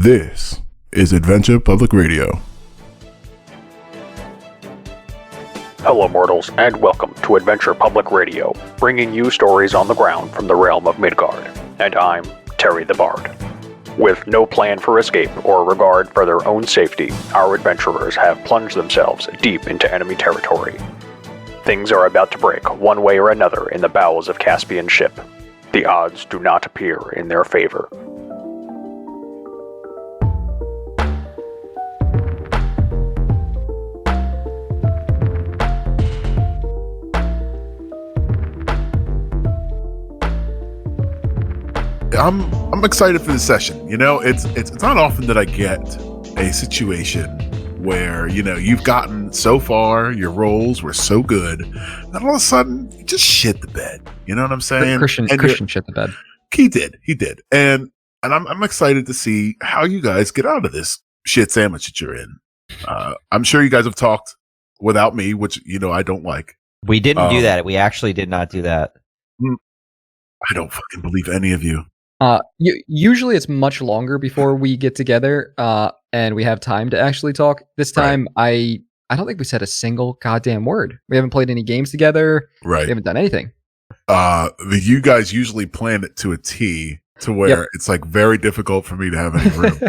This is Adventure Public Radio. Hello mortals, and welcome to Adventure Public Radio, bringing you stories on the ground from the realm of Midgard. And I'm Terry the Bard. With no plan for escape or regard for their own safety, our adventurers have plunged themselves deep into enemy territory. Things are about to break one way or another in the bowels of Caspian's ship. The odds do not appear in their favor. I'm excited for this session. You know, it's not often that I get a situation where, you know, you've gotten so far, your roles were so good, and all of a sudden you just shit the bed. You know what I'm saying? Christian shit the bed. He did. And I'm excited to see how you guys get out of this shit sandwich that you're in. I'm sure you guys have talked without me, which, you know, I don't like. We didn't do that. We actually did not do that. I don't fucking believe any of you. Usually it's much longer before we get together and we have time to actually talk. This time, right. I don't think we said a single goddamn word. We haven't played any games together. Right. We haven't done anything. You guys usually plan it to a T to where it's like very difficult for me to have any room.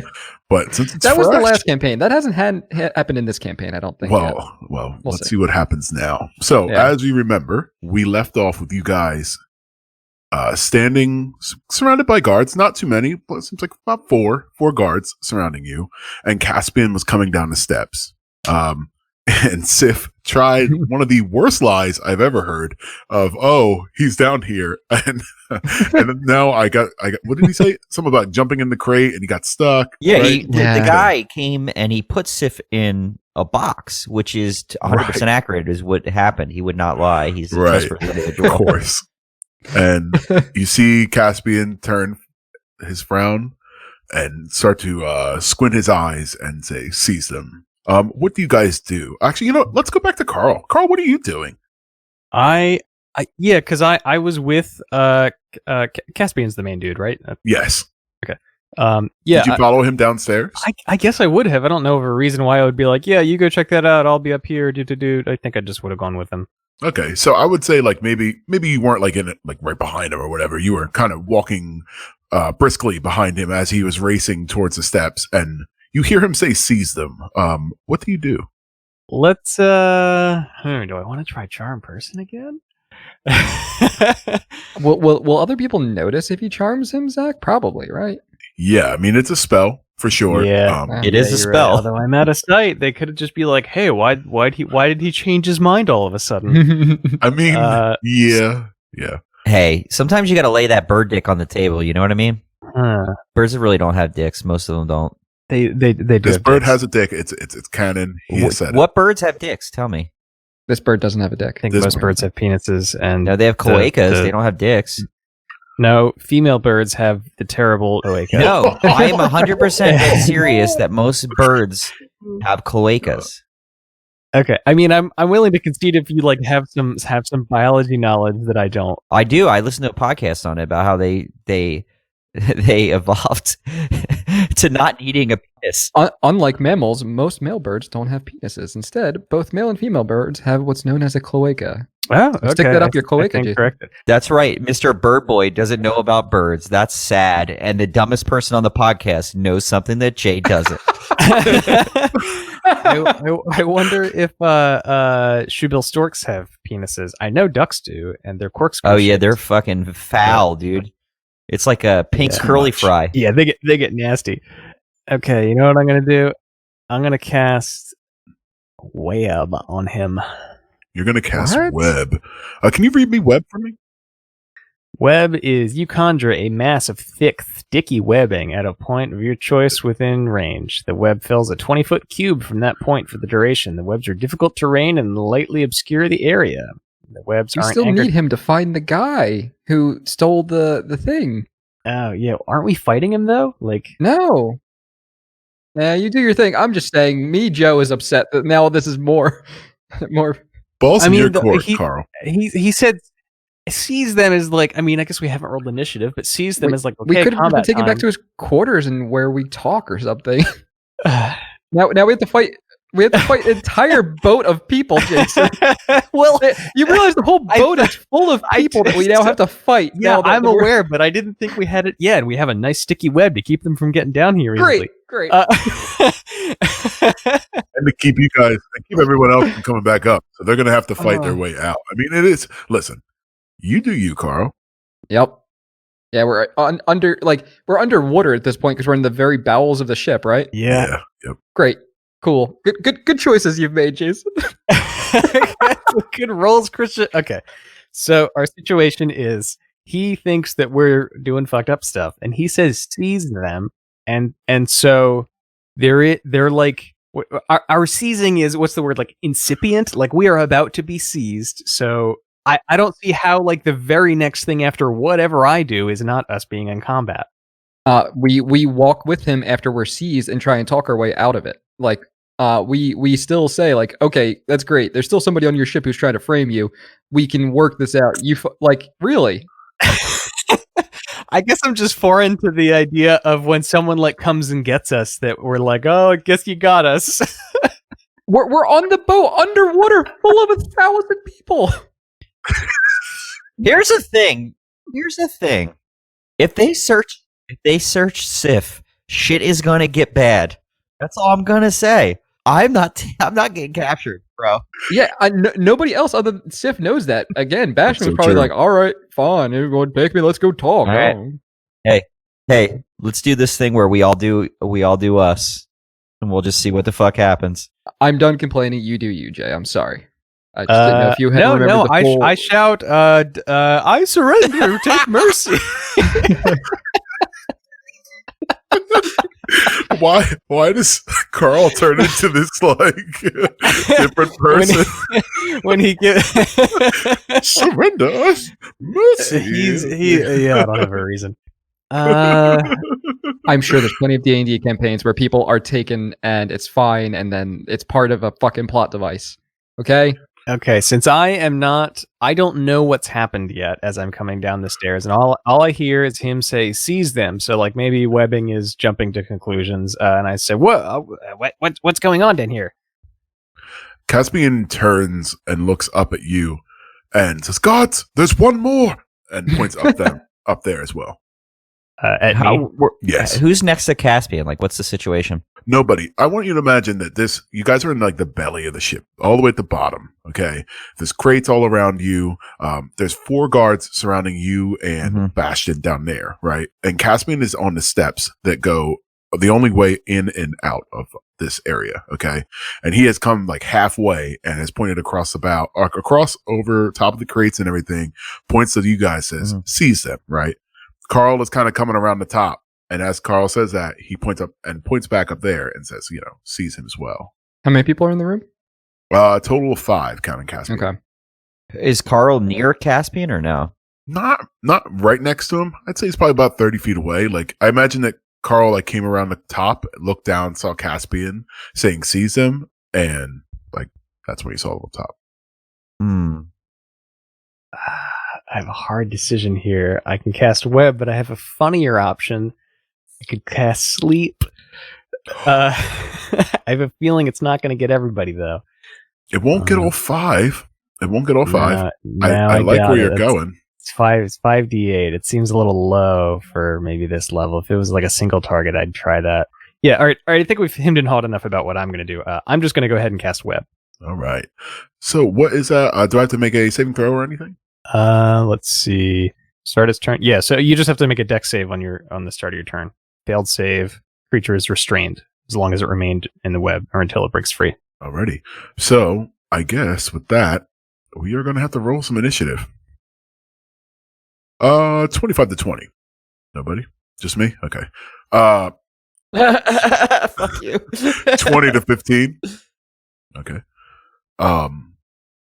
But since it's that was the last campaign. That hasn't happened in this campaign, I don't think. Well, let's see what happens now. So as you remember, we left off with you guys standing surrounded by guards, not too many, but it seems like about four guards surrounding you, and Caspian was coming down the steps. And Syph tried one of the worst lies I've ever heard of, oh, he's down here. And now I got, what did he say? Something about jumping in the crate and he got stuck. Yeah, right? The guy came and he put Syph in a box, which is 100% accurate is what happened. He would not lie. He's a trustworthy individual. Of course. And you see Caspian turn his frown and start to squint his eyes and say, seize them. What do you guys do? Actually, you know, let's go back to Carl. Carl, what are you doing? Because I was with Caspian's the main dude, right? Yes. Okay. Did you follow him downstairs? I guess I would have. I don't know of a reason why I would be like, yeah, you go check that out. I'll be up here. I think I just would have gone with him. Okay, so I would say like maybe you weren't like in it like right behind him or whatever. You were kind of walking briskly behind him as he was racing towards the steps, and you hear him say, "Seize them." What do you do? Let's. Do I want to try charm person again? Will other people notice if he charms him, Zach? Probably, right? Yeah, I mean it's a spell for sure. Yeah, it is a spell. Right. Although I'm out of sight, they could just be like, "Hey, why did he change his mind all of a sudden?" I mean, yeah. Hey, sometimes you got to lay that bird dick on the table. You know what I mean? Birds really don't have dicks. Most of them don't. They do. This bird has a dick. It's canon. What birds have dicks? Tell me. This bird doesn't have a dick. I think most birds have penises, and no, they have cloacas. They don't have dicks. No, female birds have the terrible cloaca. No, I am 100% serious that most birds have cloacas. Okay, I mean, I'm willing to concede if you like have some biology knowledge that I don't. I do. I listened to a podcast on it about how they evolved to not needing a penis. Unlike mammals, most male birds don't have penises. Instead, both male and female birds have what's known as a cloaca. Oh, okay. Stick that up your cloaca, Jason. That's right. Mr. Bird Boy doesn't know about birds. That's sad. And the dumbest person on the podcast knows something that Jay doesn't. I wonder if shoebill storks have penises. I know ducks do, and they're corkscrew. Oh yeah, they're fucking foul, dude. It's like a pink curly fry. Yeah, they get nasty. Okay, you know what I'm gonna do? I'm gonna cast web on him. You're gonna cast web. Can you read me web for me? Web is you conjure a mass of thick, sticky webbing at a point of your choice within range. The web fills a 20-foot cube from that point for the duration. The webs are difficult terrain and lightly obscure the area. The webs you aren't still anchored. Need him to find the guy who stole the thing. Oh yeah, aren't we fighting him though? Like no. Yeah, you do your thing. I'm just saying, Joe is upset that now this is more. Balls in your court, Carl. He said Seize them is like, I mean, I guess we haven't rolled initiative, but seize them is like, okay, we could have been taken time. back to his quarters and where we talk or something. Now we have to fight. We have to fight an entire boat of people, Jason. Well, you realize the whole boat is full of people that we now have to fight. Yeah, I'm aware, but I didn't think we had it. Yeah, and we have a nice sticky web to keep them from getting down here easily. Great. And to keep you guys, and keep everyone else from coming back up. So they're going to have to fight their way out. I mean, it is. Listen, you do you, Carl. Yep. Yeah, we're we're underwater at this point because we're in the very bowels of the ship, right? Yeah. Yep. Great. Cool. Good choices you've made, Jason. Good rolls, Christian. Okay. So our situation is he thinks that we're doing fucked up stuff, and he says seize them, and so they're like our seizing is, what's the word, like incipient? Like we are about to be seized. So I don't see how like the very next thing after whatever I do is not us being in combat. We walk with him after we're seized and try and talk our way out of it. Like we still say like, okay, that's great. There's still somebody on your ship who's trying to frame you. We can work this out. Like really? I guess I'm just foreign to the idea of when someone like comes and gets us that we're like, oh, I guess you got us. We're on the boat underwater, full of 1,000 people. Here's the thing. If they search Syph, shit is gonna get bad. That's all I'm gonna say. I'm not getting captured, bro. Yeah, nobody else other than Syph knows that. Again, Bastion was probably like, all right, fine, everyone take me, let's go talk. All right. Hey, let's do this thing where we all do us, and we'll just see what the fuck happens. I'm done complaining. You do you, Jay. I'm sorry. I just didn't know if you had remembered the whole... I shout, I surrender, take mercy. Why does Carl turn into this like different person when he gets surrender us mercy? I don't have a reason. I'm sure there's plenty of D&D campaigns where people are taken and it's fine, and then it's part of a fucking plot device. Okay, since I don't know what's happened yet as I'm coming down the stairs, and all I hear is him say, seize them. So like maybe Webbing is jumping to conclusions, and I say, what's going on down here? Caspian turns and looks up at you and says, "Gods, there's one more," and points up there as well. At me? Yes. Who's next to Caspian? Like, what's the situation? Nobody. I want you to imagine that you guys are in like the belly of the ship, all the way at the bottom. Okay. There's crates all around you. There's 4 guards surrounding you and Bastion down there, right? And Caspian is on the steps that go the only way in and out of this area. Okay. And he has come like halfway and has pointed across over top of the crates and everything, points to you guys, says, seize them, right? Carl is kind of coming around the top. And as Carl says that, he points up and points back up there and says, seize him as well. How many people are in the room? A total of 5, counting Caspian. Okay. Is Carl near Caspian or no? Not right next to him. I'd say he's probably about 30 feet away. Like, I imagine that Carl like came around the top, looked down, saw Caspian saying seize him, and like that's when he saw the top. I have a hard decision here. I can cast Web, but I have a funnier option. I could cast Sleep. I have a feeling it's not going to get everybody, though. It won't get all 5. It won't get all 5. I like where you're going. It's 5d8. It seems a little low for maybe this level. If it was like a single target, I'd try that. Yeah, all right. I think we've hemmed and hawed enough about what I'm going to do. I'm just going to go ahead and cast Web. All right. So what is that? Do I have to make a saving throw or anything? Let's see. Start its turn. Yeah, so you just have to make a dex save on the start of your turn. Failed save. Creature is restrained as long as it remained in the web or until it breaks free. Alrighty. So I guess with that, we are going to have to roll some initiative. 25 to 20. Nobody? Just me? Okay. Fuck you. 20 to 15. Okay.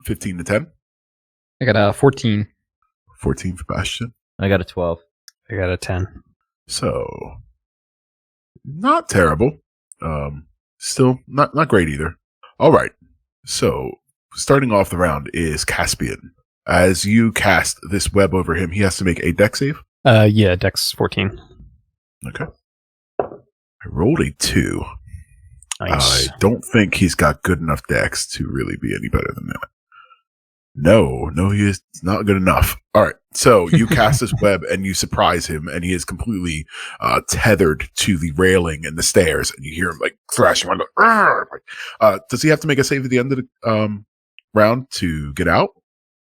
15 to 10. I got a 14. 14 for Bastion. I got a 12. I got a 10. So, not terrible. Still not great either. All right. So, starting off the round is Caspian. As you cast this web over him, he has to make a dex save. Yeah, Dex 14. Okay. I rolled a 2. Nice. I don't think he's got good enough dex to really be any better than that. No, he is not good enough. All right. So you cast this web and you surprise him, and he is completely tethered to the railing and the stairs, and you hear him like thrash around. Does he have to make a save at the end of the round to get out?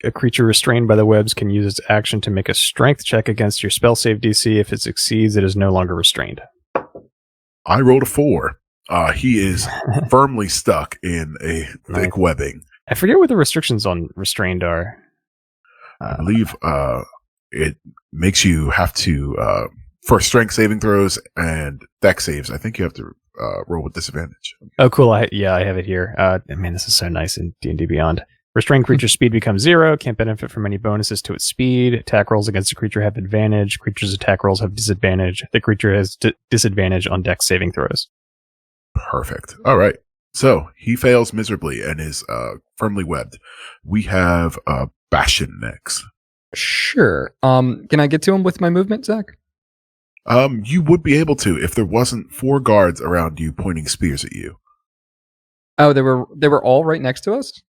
A creature restrained by the webs can use its action to make a strength check against your spell save DC. If it succeeds, it is no longer restrained. I rolled a 4. He is firmly stuck in a thick webbing. I forget what the restrictions on restrained are. I believe it makes you have to, for strength saving throws and dex saves, I think you have to roll with disadvantage. Oh, cool. I have it here. Man, this is so nice in D&D Beyond. Restrained creature's speed becomes 0, can't benefit from any bonuses to its speed. Attack rolls against the creature have advantage. Creature's attack rolls have disadvantage. The creature has disadvantage on dex saving throws. Perfect. All right. So he fails miserably and is firmly webbed. We have Bastion next. Sure. Can I get to him with my movement, Zach? You would be able to if there wasn't 4 guards around you pointing spears at you. Oh, they were all right next to us?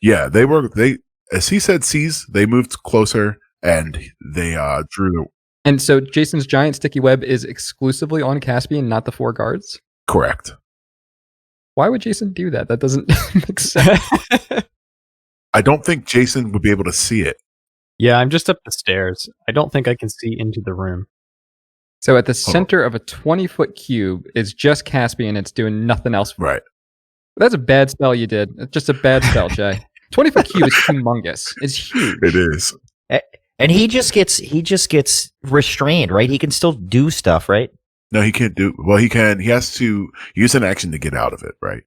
Yeah, they as he said seize, they moved closer and they drew. And so Jason's giant sticky web is exclusively on Caspian, not the 4 guards? Correct. Why would Jason do that? That doesn't make sense. I don't think Jason would be able to see it. Yeah, I'm just up the stairs. I don't think I can see into the room. So at the center of a 20-foot cube is just Caspian. It's doing nothing else. Right. That's a bad spell you did. It's just a bad spell, Jay. 20-foot cube is humongous. It's huge. It is. And he just gets restrained, right? He can still do stuff, right? No, he can't do. Well, he can. He has to use an action to get out of it, right?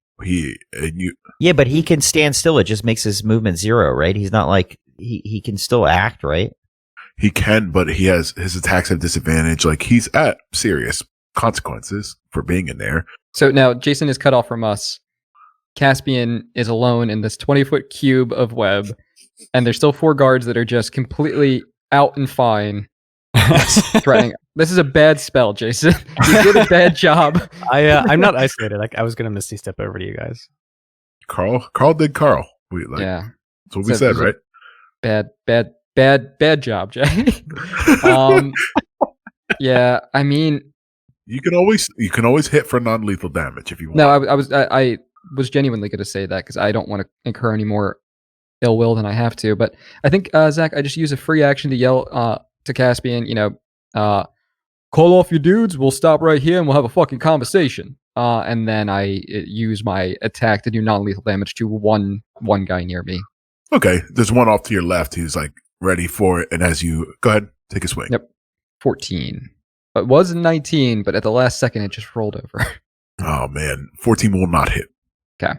Yeah, but he can stand still. It just makes his movement 0, right? He's not like he can still act, right? He can, but his attacks have disadvantage. Like he's at serious consequences for being in there. So now Jason is cut off from us. Caspian is alone in this 20-foot cube of web, and there's still 4 guards that are just completely out and fine. Threatening. This is a bad spell, Jason. You did a bad job. I'm not isolated. Like I was gonna misty step over to you guys. Carl did Carl. Yeah, that's what we said, right? Bad job, Jay. Yeah, I mean, you can always hit for non-lethal damage if you want. No, I was genuinely going to say that because I don't want to incur any more ill will than I have to. But I think Zach, I just use a free action to yell to Caspian, call off your dudes. We'll stop right here and we'll have a fucking conversation. And then I use my attack to do non-lethal damage to one guy near me. Okay, there's one off to your left who's like ready for it, and as you go ahead, take a swing. Yep, 14. It was 19, but at the last second, it just rolled over. Oh man, 14 will not hit. Okay.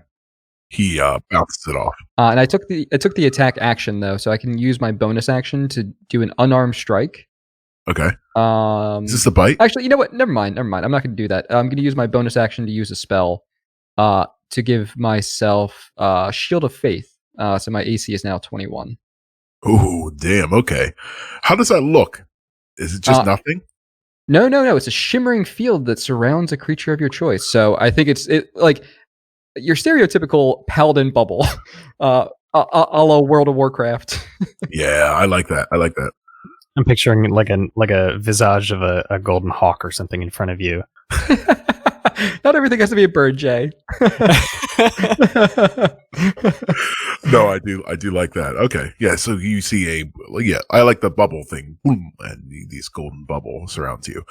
He bounces it off. And I took the attack action though, so I can use my bonus action to do an unarmed strike. Okay. Is this a bite? Actually, you know what? Never mind. I'm not going to do that. I'm going to use my bonus action to use a spell to give myself Shield of Faith. So my AC is now 21. Oh, damn. Okay. How does that look? Is it just nothing? No. It's a shimmering field that surrounds a creature of your choice. So I think it's like your stereotypical paladin bubble, a la World of Warcraft. Yeah, I like that. I'm picturing like a visage of a golden hawk or something in front of you. Not everything has to be a bird, Jay. No, I do like that. Okay, yeah. So you see I like the bubble thing. Boom, and these golden bubble surrounds you.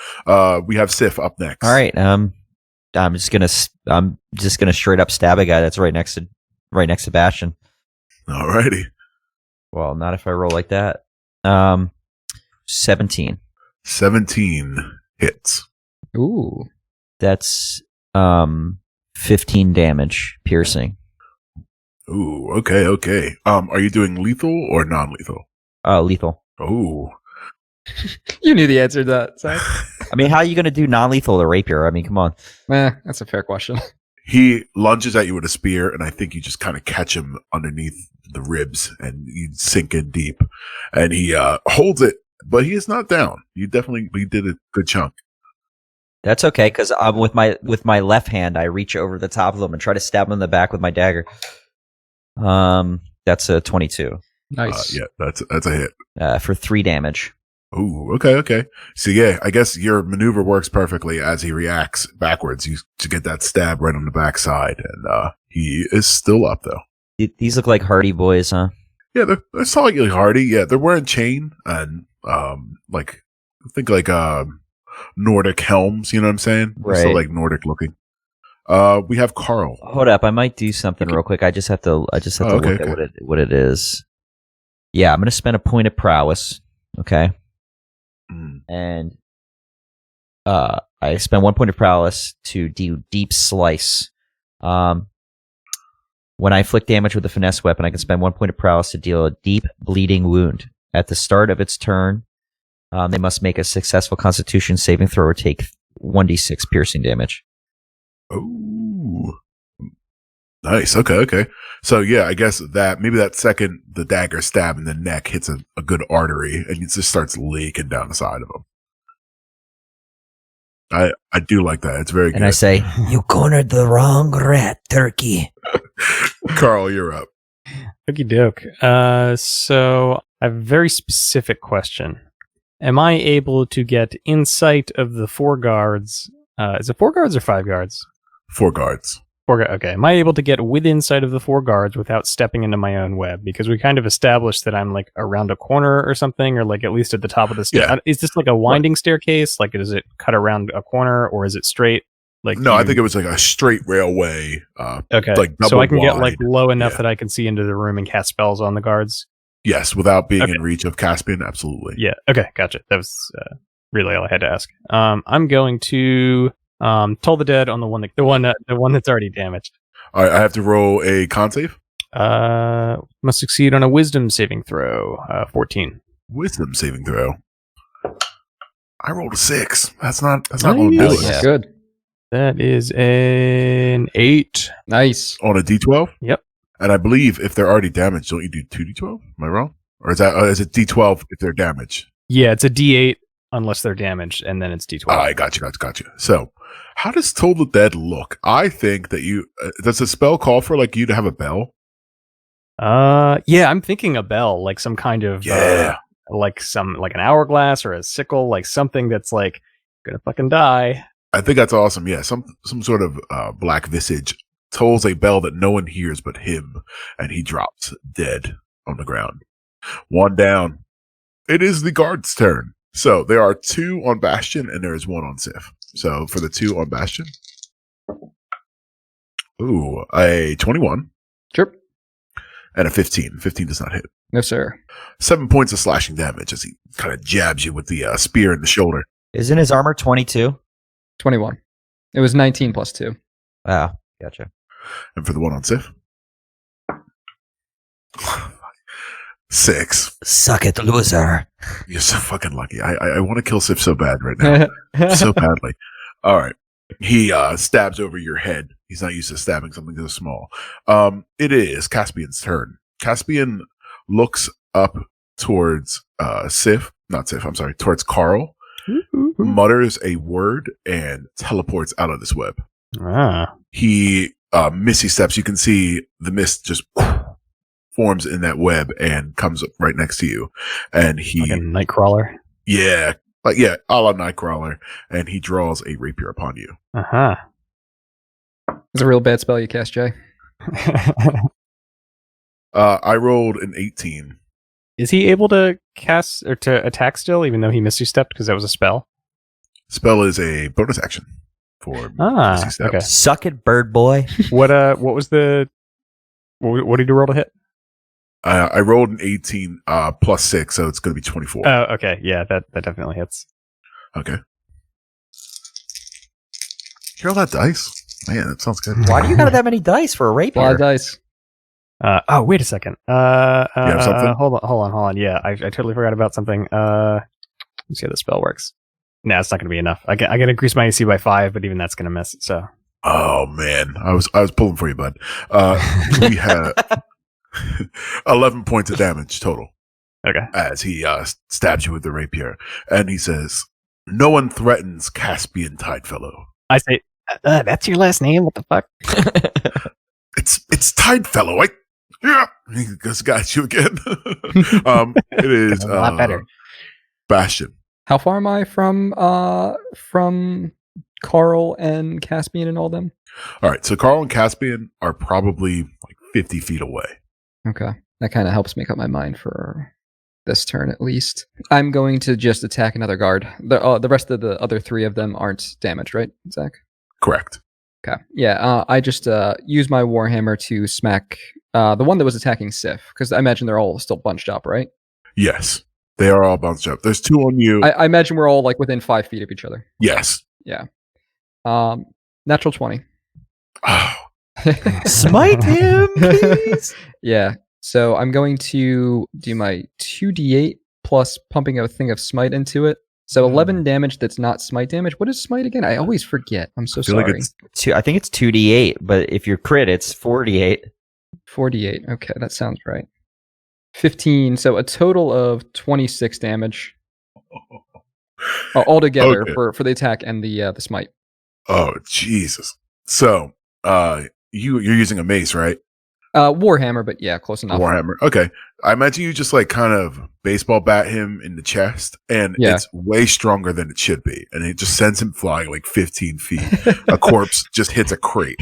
We have Syph up next. All right. I'm just gonna straight up stab a guy that's right next to Bastion. Alrighty. Well, not if I roll like that. 17. 17 hits. Ooh. That's 15 damage piercing. Ooh, okay. Are you doing lethal or non-lethal? Lethal. Ooh. You knew the answer to that, Zach. I mean, how are you going to do non-lethal with a rapier? I mean, come on. That's a fair question. He lunges at you with a spear, and I think you just kind of catch him underneath the ribs, and you sink in deep. And he holds it, but he is not down. He did a good chunk. That's okay, because with my left hand, I reach over the top of him and try to stab him in the back with my dagger. That's a 22. Nice. Yeah, that's a hit. For 3 damage. Ooh, okay. So yeah, I guess your maneuver works perfectly as he reacts backwards. You to get that stab right on the backside, and he is still up though. These look like hardy boys, huh? Yeah, they're solidly hardy. Yeah, they're wearing chain and Nordic helms. You know what I'm saying? Right. Still like Nordic looking. We have Carl. Hold up, I might do something real quick. I just have to look at what it is. Yeah, I'm gonna spend a point of prowess. Okay. And I spend 1 point of prowess to do deep slice. When I inflict damage with a finesse weapon, I can spend 1 point of prowess to deal a deep bleeding wound. At the start of its turn, they must make a successful Constitution saving throw or take 1d6 piercing damage. Oh, nice. Okay. So yeah, I guess that second the dagger stab in the neck hits a good artery, and it just starts leaking down the side of him. I do like that. It's very good. And I say, "You cornered the wrong rat, turkey." Carl, you're up. Okie doke. So I have a very specific question. Am I able to get insight of the 4 guards? Is it 4 guards or 5 guards? 4 guards. Okay. Am I able to get within sight of the 4 guards without stepping into my own web? Because we kind of established that I'm like around a corner or something, or like at least at the top of the stair. Yeah. Is this like a winding staircase? Like, does it cut around a corner, or is it straight? Like, no, I think it was like a straight railway. Okay, like so I can get like wide. low enough that I can see into the room and cast spells on the guards. Yes, without being in reach of Caspian, absolutely. Yeah. Okay, gotcha. That was really all I had to ask. I'm going to toll the dead on the one that's already damaged. All right, I have to roll a con save. Must succeed on a wisdom saving throw. 14. Wisdom saving throw. I rolled a 6. That's not going to do it. Yeah. Good. That is an 8. Nice. On a D12? Yep. And I believe if they're already damaged, don't you do 2D12? Am I wrong? Or is it D12 if they're damaged? Yeah, it's a D8 unless they're damaged, and then it's D12. I got you. So, how does Toll the Dead look? I think that you does the spell call for like you to have a bell? Yeah, I'm thinking a bell, like some kind of like an hourglass or a sickle, like something that's like gonna fucking die. I think that's awesome. Yeah, some sort of black visage tolls a bell that no one hears but him, and he drops dead on the ground. 1 down. It is the guard's turn. So there are 2 on Bastion, and there is 1 on Syph. So for the 2 on Bastion, ooh, a 21. Sure. And a 15. 15 does not hit. No, sir. 7 points of slashing damage as he kind of jabs you with the spear in the shoulder. Isn't his armor 22? 21. It was 19 plus 2. Wow, gotcha. And for the 1 on Syph, 6. Suck it, loser. You're so fucking lucky. I want to kill Syph so bad right now. So badly. All right. He stabs over your head. He's not used to stabbing something this small. It is Caspian's turn. Caspian looks up towards towards Carl, mutters a word, and teleports out of this web. He misty steps. You can see the mist just forms in that web and comes up right next to you. And he like a Nightcrawler. Yeah. Like, yeah, a la Nightcrawler. And he draws a rapier upon you. Uh-huh. It's a real bad spell you cast, Jay. I rolled an 18. Is he able to cast or to attack still, even though he misty stepped because that was a spell? Spell is a bonus action for misty steps. Okay. Suck it, bird boy. What did you roll to hit? I rolled an 18 plus 6, so it's going to be 24. Oh, okay. Yeah, that definitely hits. Okay. Hear all that dice? Man, that sounds good. Why do you got that many dice for a rapier? A lot of dice. Oh, wait a second. You have something? Hold on. Yeah, I totally forgot about something. Let's see how the spell works. Nah, it's not going to be enough. I can increase my AC by 5, but even that's going to miss. So Oh man, I was pulling for you, bud. We had 11 points of damage total. Okay. As he stabs you with the rapier, and he says, "No one threatens Caspian Tidefellow." I say, "That's your last name? What the fuck?" It's Tidefellow. He just got you again. It is a lot better. Bastion. How far am I from Kaarle and Caspian and all them? All right, so Kaarle and Caspian are probably like 50 feet away. Okay, that kind of helps make up my mind for this turn at least. I'm going to just attack another guard. The rest of the other 3 of them aren't damaged, right, Zach? Correct. Okay. Yeah, I just use my Warhammer to smack the one that was attacking Syph, because I imagine they're all still bunched up, right? Yes, they are all bunched up. There's 2 on you. I imagine we're all like within 5 feet of each other. Yes. Yeah. Natural 20. Oh. Smite him, please. Yeah. So I'm going to do my 2d8 plus pumping a thing of smite into it. So 11 damage that's not smite damage. What is smite again? I always forget. I'm so sorry. Like I think it's 2d8, but if you're crit, it's 4d8. 4d8. Okay, that sounds right. 15. So a total of 26 damage altogether for the attack and the smite. Oh Jesus! So you're using a mace, right? Warhammer, but yeah, close enough. Warhammer. Okay. I imagine you just like kind of baseball bat him in the chest, and it's way stronger than it should be. And it just sends him flying like 15 feet. A corpse just hits a crate.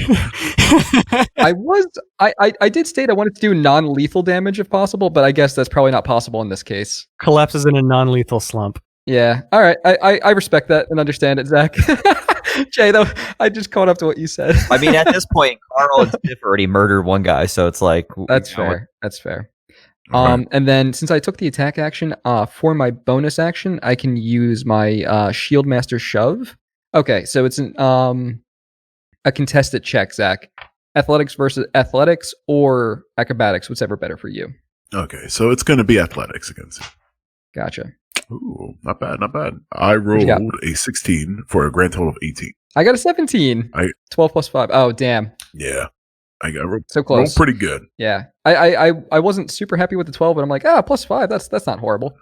I did state I wanted to do non-lethal damage if possible, but I guess that's probably not possible in this case. Collapses in a non-lethal slump. Yeah. All right. I respect that and understand it, Zach. Jay, though, I just caught up to what you said. I mean, at this point, Kaarle and Syph already murdered one guy, so it's like that's fair. That's fair. And then since I took the attack action, for my bonus action, I can use my Shield Master Shove. Okay, so it's a contested check, Zach. Athletics versus athletics or acrobatics, whatever better for you. Okay, so it's going to be athletics against you. Gotcha. Ooh, not bad, not bad. I rolled a 16 for a grand total of 18. I got a 17. 12 plus 5. Oh, damn. Yeah. I got so close. Rolled pretty good. Yeah. I wasn't super happy with the 12, but I'm like, plus 5. That's not horrible.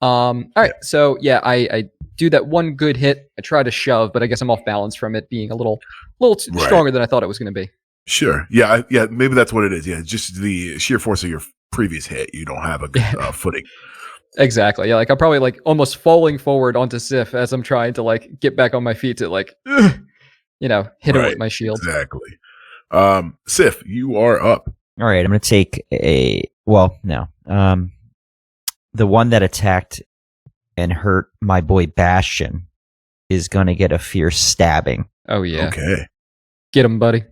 All right. So yeah, I do that one good hit. I try to shove, but I guess I'm off balance from it being a little stronger than I thought it was going to be. Sure. Yeah. Yeah. Maybe that's what it is. Yeah. Just the sheer force of your previous hit. You don't have a good footing. Exactly. Yeah, like I'm probably like almost falling forward onto Syph as I'm trying to like get back on my feet to like, hit him with my shield. Exactly. Syph, you are up. All right, I'm going to take the one that attacked and hurt my boy Bastion is going to get a fierce stabbing. Oh yeah. Okay. Get him, buddy.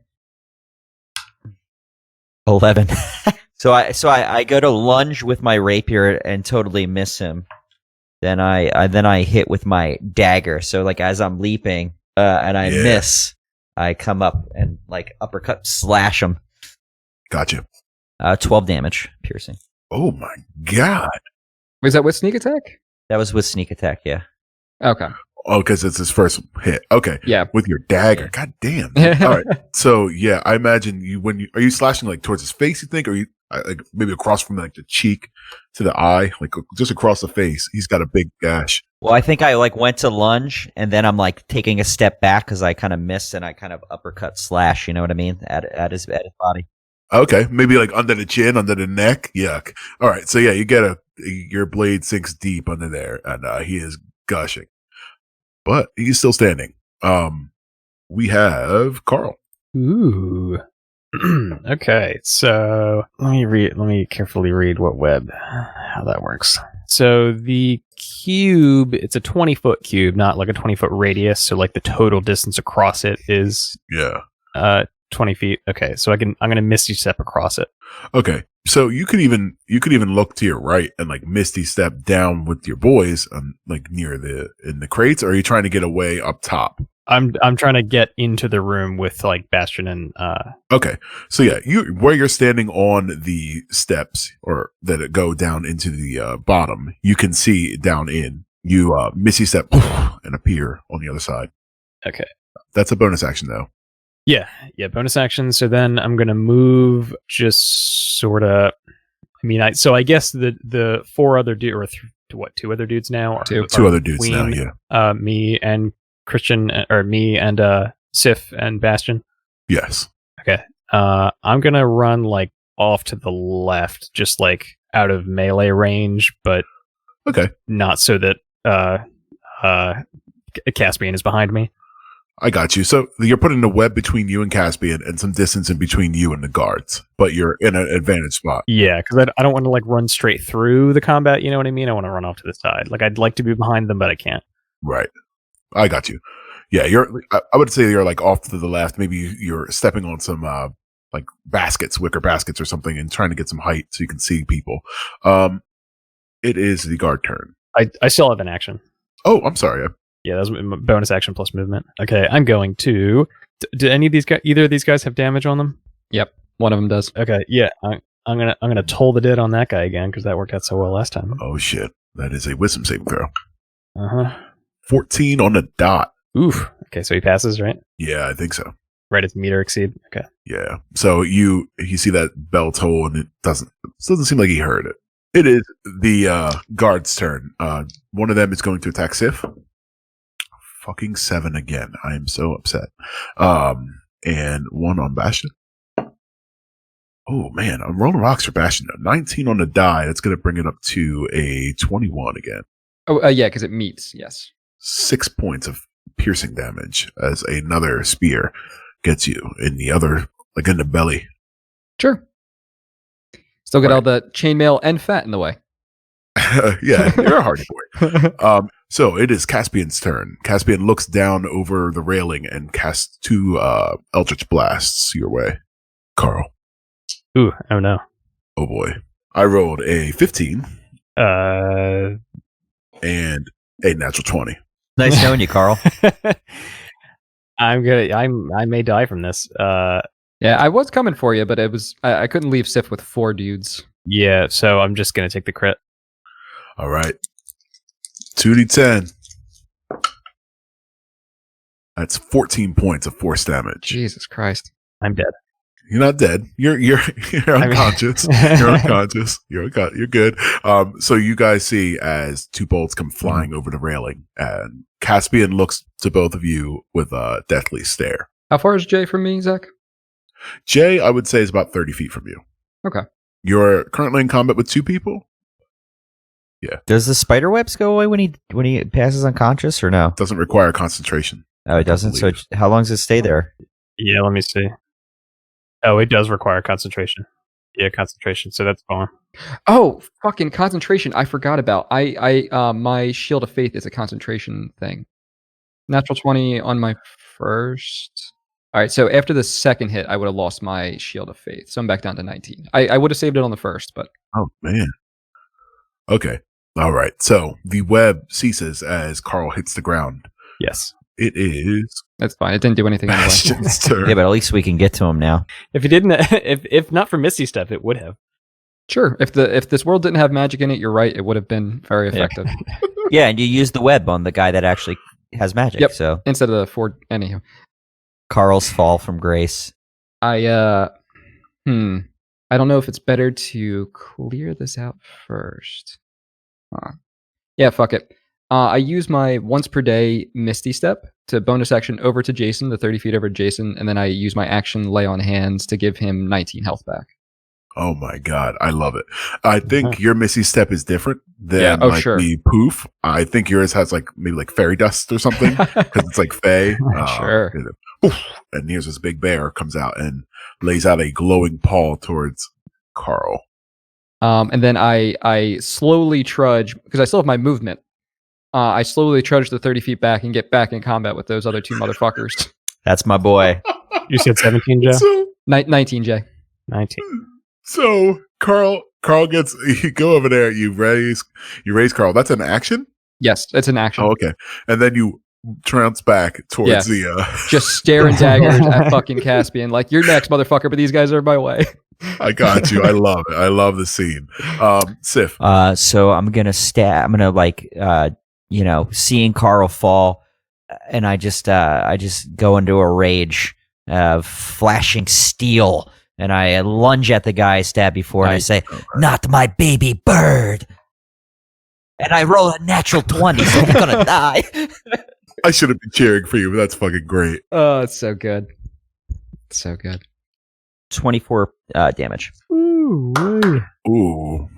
11. So I go to lunge with my rapier and totally miss him. Then I hit with my dagger. So like as I'm leaping and I miss, I come up and like uppercut slash him. Gotcha. 12 damage piercing. Oh my god! Was that with sneak attack? That was with sneak attack. Yeah. Okay. Oh, because it's his first hit. Okay. Yeah. With your dagger. God damn. All right. So yeah, I imagine are you slashing like towards his face? You think, or you like maybe across from like the cheek to the eye, like just across the face? He's got a big gash. Well, I think I like went to lunge and then I'm like taking a step back because I kind of missed and I kind of uppercut slash. You know what I mean? At his body. Okay, maybe like under the chin, under the neck. Yuck. All right. So yeah, you get your blade sinks deep under there, and he is gushing. But he's still standing. We have Kaarle. Ooh. Okay, so let me carefully read how that works. So the cube, it's a 20-foot cube, not like a 20-foot radius. So like the total distance across it is 20 feet. Okay, so I'm gonna misty step across it. Okay, so you could even look to your right and like misty step down with your boys, like in the crates. Or are you trying to get away up top? I'm trying to get into the room with like Bastion and. Okay, so yeah, where you're standing on the steps or that go down into the bottom, you can see down in. You misty step and appear on the other side. Okay, that's a bonus action though. Yeah. Bonus action. So then I'm gonna move just sort of. I mean, I guess the four other dudes, or two other dudes now? Two other dudes now. Yeah. Me and Christian, or me and Syph and Bastion. Yes. Okay. I'm gonna run like off to the left, just like out of melee range, but not so that Caspian is behind me. I got you. So you're putting a web between you and Caspian and some distance in between you and the guards, but you're in an advantage spot. Yeah, because I don't want to like run straight through the combat. You know what I mean? I want to run off to the side. Like I'd like to be behind them, but I can't. Right. I got you. Yeah, I would say you're like off to the left. Maybe you're stepping on some like wicker baskets or something, and trying to get some height so you can see people. It is the guard turn. I still have an action. Oh, I'm sorry. Yeah, that's bonus action plus movement. Okay, I'm going to. Do any of these guys? Either of these guys have damage on them? Yep, one of them does. Okay, yeah, I'm gonna toll the dead on that guy again because that worked out so well last time. Oh shit, that is a wisdom saving throw. 14 on the dot. Oof. Okay, so he passes, right? Yeah, I think so. Right at the meter exceed. Okay. Yeah. So you see that bell toll, and it doesn't seem like he heard it. It is the guard's turn. One of them is going to attack Syph. Fucking 7 again. I am so upset. And one on Bastion. Oh man, I'm rolling rocks for Bastion now. 19 on the die. That's going to bring it up to a 21 again. Oh yeah, because it meets. Yes. 6 points of piercing damage as another spear gets you in the other, like in the belly. Sure. Still get all the chainmail and fat in the way. Yeah, you're a hardy boy. So it is Caspian's turn. Caspian looks down over the railing and casts 2 Eldritch Blasts your way. Carl. Ooh, oh no. Oh boy. I rolled a 15. And a natural 20. Nice knowing you, Carl. I may die from this. Yeah, I was coming for you, but it was I couldn't leave Syph with 4 dudes. Yeah, so I'm just gonna take the crit. All right. 2d10. That's 14 points of force damage. Jesus Christ. I'm dead. You're not dead. You're unconscious. You're unconscious. You're good. So you guys see as 2 bolts come flying over the railing, and Caspian looks to both of you with a deathly stare. How far is Jay from me, Zach? Jay, I would say, is about 30 feet from you. Okay. You're currently in combat with 2 people? Yeah. Does the spider webs go away when he passes unconscious, or no? Doesn't require concentration. Oh, it doesn't? So how long does it stay there? Yeah, let me see. Oh, it does require concentration. Yeah, concentration. So that's gone. Oh, fucking concentration. I forgot about. My Shield of Faith is a concentration thing. Natural 20 on my first. All right, so after the second hit, I would have lost my Shield of Faith. So I'm back down to 19. I would have saved it on the first, but... Oh, man. Okay. All right. So the web ceases as Carl hits the ground. Yes. It is... That's fine. It didn't do anything anyway. Yeah, but at least we can get to him now. If it didn't, if not for Misty stuff, it would have. Sure. If this world didn't have magic in it, you're right. It would have been very effective. Yeah, and you use the web on the guy that actually has magic. Yep. So instead of the 4... Anyhow. Carl's fall from grace. I don't know if it's better to clear this out first. Yeah, fuck it. I use my once per day Misty Step to bonus action over to Jason, the 30 feet over Jason, and then I use my action Lay on Hands to give him 19 health back. Oh my god, I love it. I think your Misty Step is different than sure. the poof. I think yours has maybe fairy dust or something because it's like fae. Sure. And here's this big bear comes out and lays out a glowing paw towards Carl. And then I slowly trudge because I still have my movement. I slowly trudge the 30 feet back and get back in combat with those other 2 motherfuckers. That's my boy. You said 17, Joe? So, 19, Jay. 19. So Carl gets, you go over there, you raise Carl. That's an action? Yes, it's an action. Oh, okay. And then you trounce back towards the... Just staring daggers at fucking Caspian. Like, you're next, motherfucker, but these guys are in my way. I got you. I love it. I love the scene. Syph. So I'm going to I'm going to seeing Carl fall, and I just go into a rage flashing steel, and I lunge at the guy I stabbed before, and I say, "Not my baby bird." And I roll a natural 20, so you're gonna die. I should have been cheering for you, but that's fucking great. Oh, it's so good. So good. 24 damage. Ooh,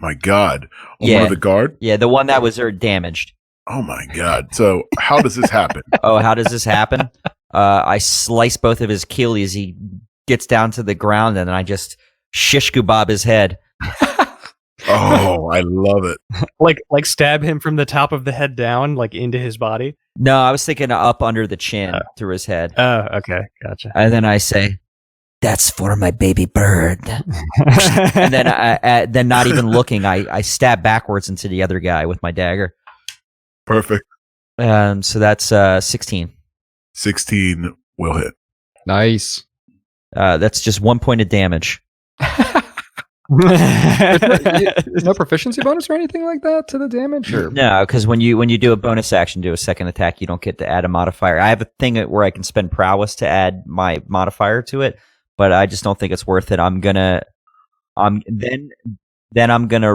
my God. One of the guard? Yeah, the one that was damaged. Oh, my God. So how does this happen? How does this happen? I slice both of his Achilles. He gets down to the ground, and I just shish kebab his head. Oh, I love it. Like stab him from the top of the head down, like into his body? No, I was thinking up under the chin through his head. Oh, okay. Gotcha. And then I say, "That's for my baby bird." And then not even looking, I stab backwards into the other guy with my dagger. Perfect. So that's 16. 16 will hit. Nice. That's just 1 point of damage. No proficiency bonus or anything like that to the damage? Or? No, because when you do a bonus action, do a second attack, you don't get to add a modifier. I have a thing where I can spend prowess to add my modifier to it, but I just don't think it's worth it. I'm gonna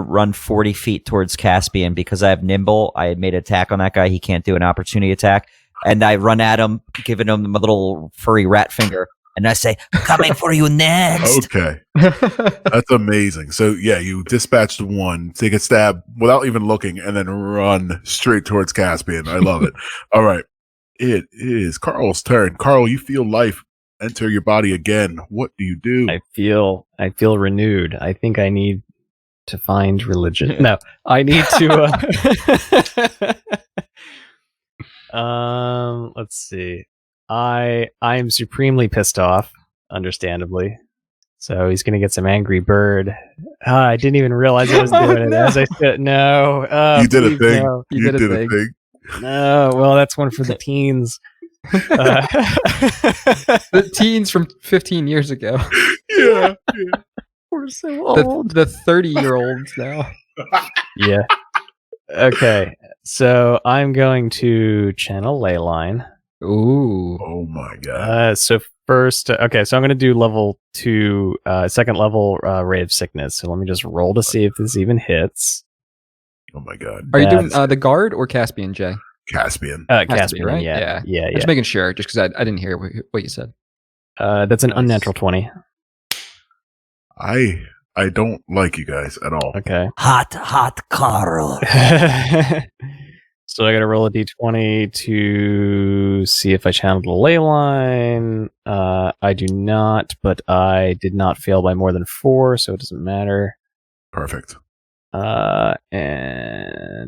run 40 feet towards Caspian because I have nimble. I made an attack on that guy. He can't do an opportunity attack, and I run at him, giving him a little furry rat finger. And I say, "Coming for you next." Okay. That's amazing. So, yeah, you dispatched one, take a stab without even looking, and then run straight towards Caspian. I love it. All right. It is Carl's turn. Carl, you feel life enter your body again. What do you do? I feel renewed. I think I need to find religion. No, I need to... let's see. I'm supremely pissed off, understandably. So he's gonna get some angry bird. I didn't even realize I was doing it. As I said, no. You did a thing. No. You did a thing. No, well, that's one for the teens. The teens from 15 years ago. Yeah. We're so old. The 30-year-olds now. Yeah. Okay. So I'm going to channel Leyline. Ooh. Oh my God. So first, okay, so I'm going to do level 2, second level Ray of Sickness. So let me just roll to see if this even hits. Oh my God. Are you doing the guard or Caspian, Jay? Caspian. Caspian, right? Yeah. Just making sure, just because I didn't hear what you said. That's an unnatural 20. I don't like you guys at all. Okay. Hot Kaarle. So I got to roll a d20 to see if I channeled the ley line. I do not, but I did not fail by more than 4, so it doesn't matter. Perfect. And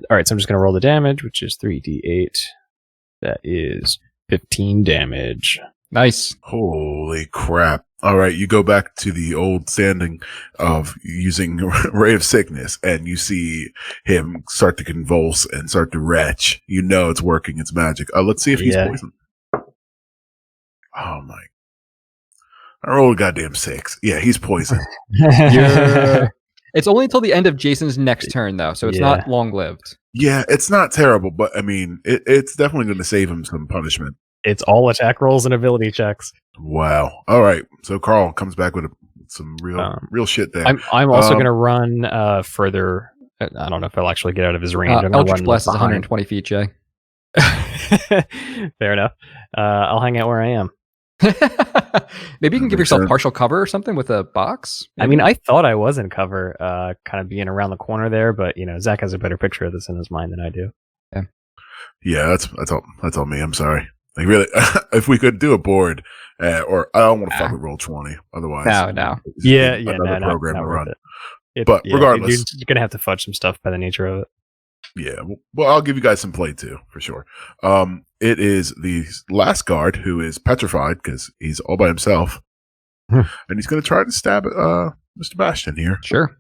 all right, so I'm just going to roll the damage, which is 3d8. That is 15 damage. Nice. Holy crap. All right, you go back to the old standing of using Ray of Sickness, and you see him start to convulse and start to retch. You know it's working. It's magic. Let's see if he's poisoned. Oh, my. I rolled a goddamn 6. Yeah, he's poisoned. It's only until the end of Jason's next turn, though, so it's not long-lived. Yeah, it's not terrible, but, I mean, it's definitely going to save him some punishment. It's all attack rolls and ability checks. Wow. All right. So Carl comes back with some real shit there. I'm also going to run further. I don't know if I'll actually get out of his range. Eldritch Blast is 120 feet, Jay. Fair enough. I'll hang out where I am. Maybe you can give yourself partial cover or something with a box. Maybe? I mean, I thought I was in cover, kind of being around the corner there, but Zach has a better picture of this in his mind than I do. Yeah, that's all me. I'm sorry. Like really, if we could do a board, or I don't want to fuck with Roll20. Otherwise, no. Another program to run. But regardless, you're gonna have to fudge some stuff by the nature of it. Yeah, well, I'll give you guys some play too, for sure. It is the last guard who is petrified because he's all by himself, and he's going to try to stab Mr. Bastion here. Sure,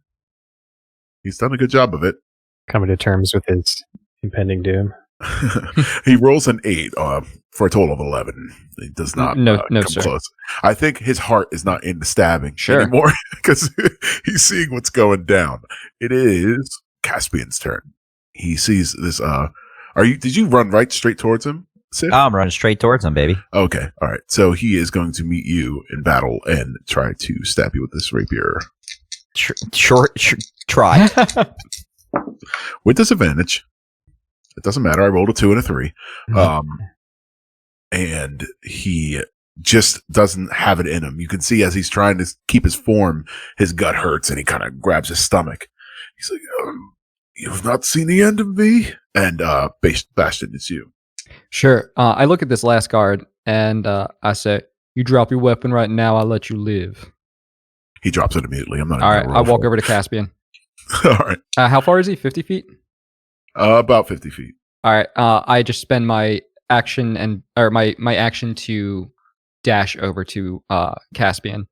he's done a good job of it. Coming to terms with his impending doom. He rolls an 8 for a total of 11. He does not come close. I think his heart is not into stabbing anymore because he's seeing what's going down. It is Caspian's turn. He sees this. Did you run right straight towards him? Syph? I'm running straight towards him, baby. Okay, all right. So he is going to meet you in battle and try to stab you with this rapier. Try. With disadvantage. It doesn't matter. I rolled a 2 and a 3. And he just doesn't have it in him. You can see as he's trying to keep his form, his gut hurts and he kind of grabs his stomach. He's like, you've not seen the end of me? And Bastion, it's you. Sure. I look at this last guard and I say, you drop your weapon right now, I'll let you live. He drops it immediately. I'm not. All right. I walk over to Caspian. All right. How far is he? 50 feet? About 50 feet. All right. I just spend my action my action to dash over to Caspian.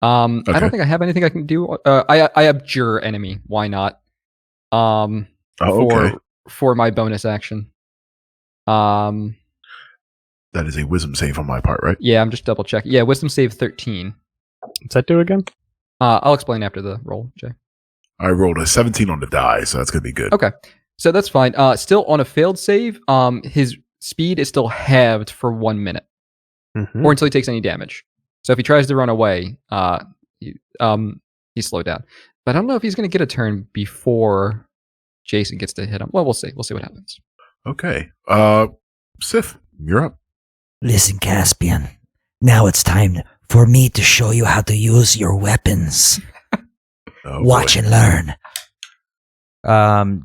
Okay. I don't think I have anything I can do. I abjure enemy. Why not? For my bonus action. That is a wisdom save on my part, right? Yeah, I'm just double checking. Yeah, wisdom save 13. What's that do again? I'll explain after the roll, Jay. I rolled a 17 on the die, so that's gonna be good. Okay, so that's fine. Still on a failed save, his speed is still halved for 1 minute, or until he takes any damage. So if he tries to run away, he's slowed down. But I don't know if he's going to get a turn before Jason gets to hit him. Well, we'll see. We'll see what happens. Okay. Syph, you're up. Listen, Caspian. Now it's time for me to show you how to use your weapons. Watch and learn.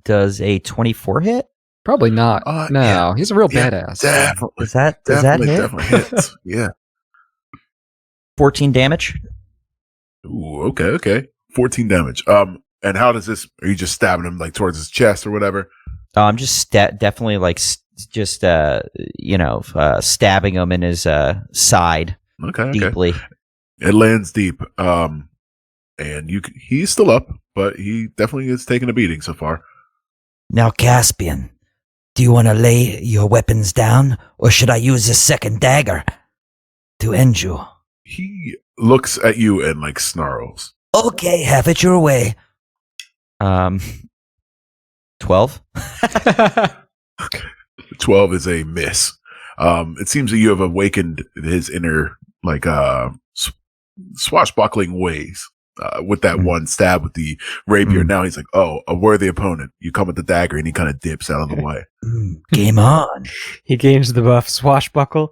Does a 24 hit? Probably not. No, yeah. He's a real badass. Definitely. Does that hit? Definitely hits. Yeah. 14 damage. Ooh, okay. 14 damage. And how does this? Are you just stabbing him like towards his chest or whatever? I'm just definitely like stabbing him in his side. Okay. Deeply. It lands deep. And he's still up, but he definitely is taking a beating so far. Now, Caspian, do you want to lay your weapons down, or should I use this second dagger to end you? He looks at you and like snarls. Okay, have it your way. 12. 12 is a miss. It seems that you have awakened his inner like swashbuckling ways with that one stab with the rapier. Now he's like, oh, a worthy opponent. You come with the dagger, and he kind of dips out of the way. Game on. He gains the buff swashbuckle.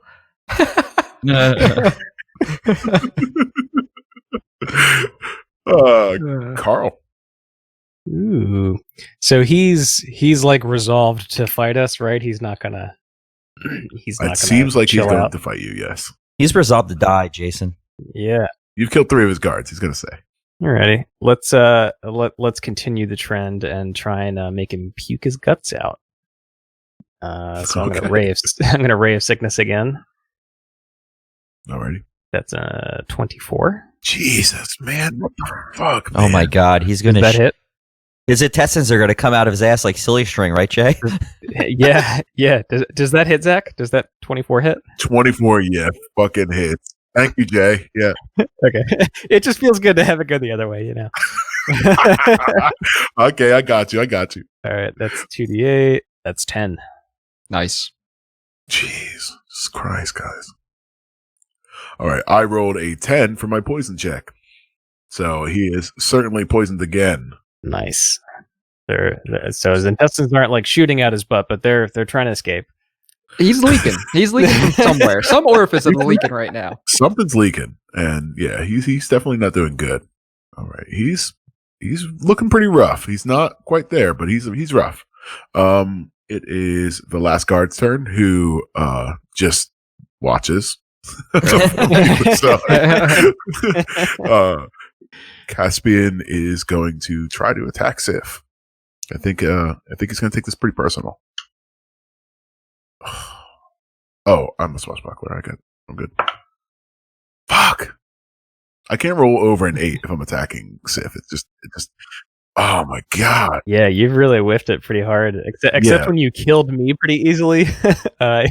Carl. Ooh. So he's like resolved to fight us, right? He's not gonna. It seems like he's going to fight you. Yes. He's resolved to die, Jason. Yeah. You've killed 3 of his guards. He's gonna say. Alrighty. Let's continue the trend and try and make him puke his guts out. So I'm gonna ray of sickness again. Alrighty. That's 24. Jesus, man. What the fuck, man? Oh my god, he's gonna that hit? His intestines are gonna come out of his ass like silly string, right, Jay? Yeah. Does that hit, Zach? Does that 24 hit? 24, yeah, fucking hits. Thank you, Jay. Yeah. Okay. It just feels good to have it go the other way, you know. Okay, I got you. All right, that's 2d8. That's 10. Nice. Jesus Christ, guys. All right, I rolled a 10 for my poison check. So he is certainly poisoned again. Nice. So his intestines aren't like shooting out his butt, but they're trying to escape. He's leaking. He's leaking from somewhere. Some orifice is leaking right now. Something's leaking, and yeah, he's definitely not doing good. All right, he's looking pretty rough. He's not quite there, but he's rough. It is the last guard's turn, who just watches. Caspian is going to try to attack Syph. I think he's going to take this pretty personal. Oh, I'm a swashbuckler. I'm good. Fuck! I can't roll over an 8 if I'm attacking Syph. It just. Oh my god! Yeah, you've really whiffed it pretty hard. Except when you killed me pretty easily. Yeah.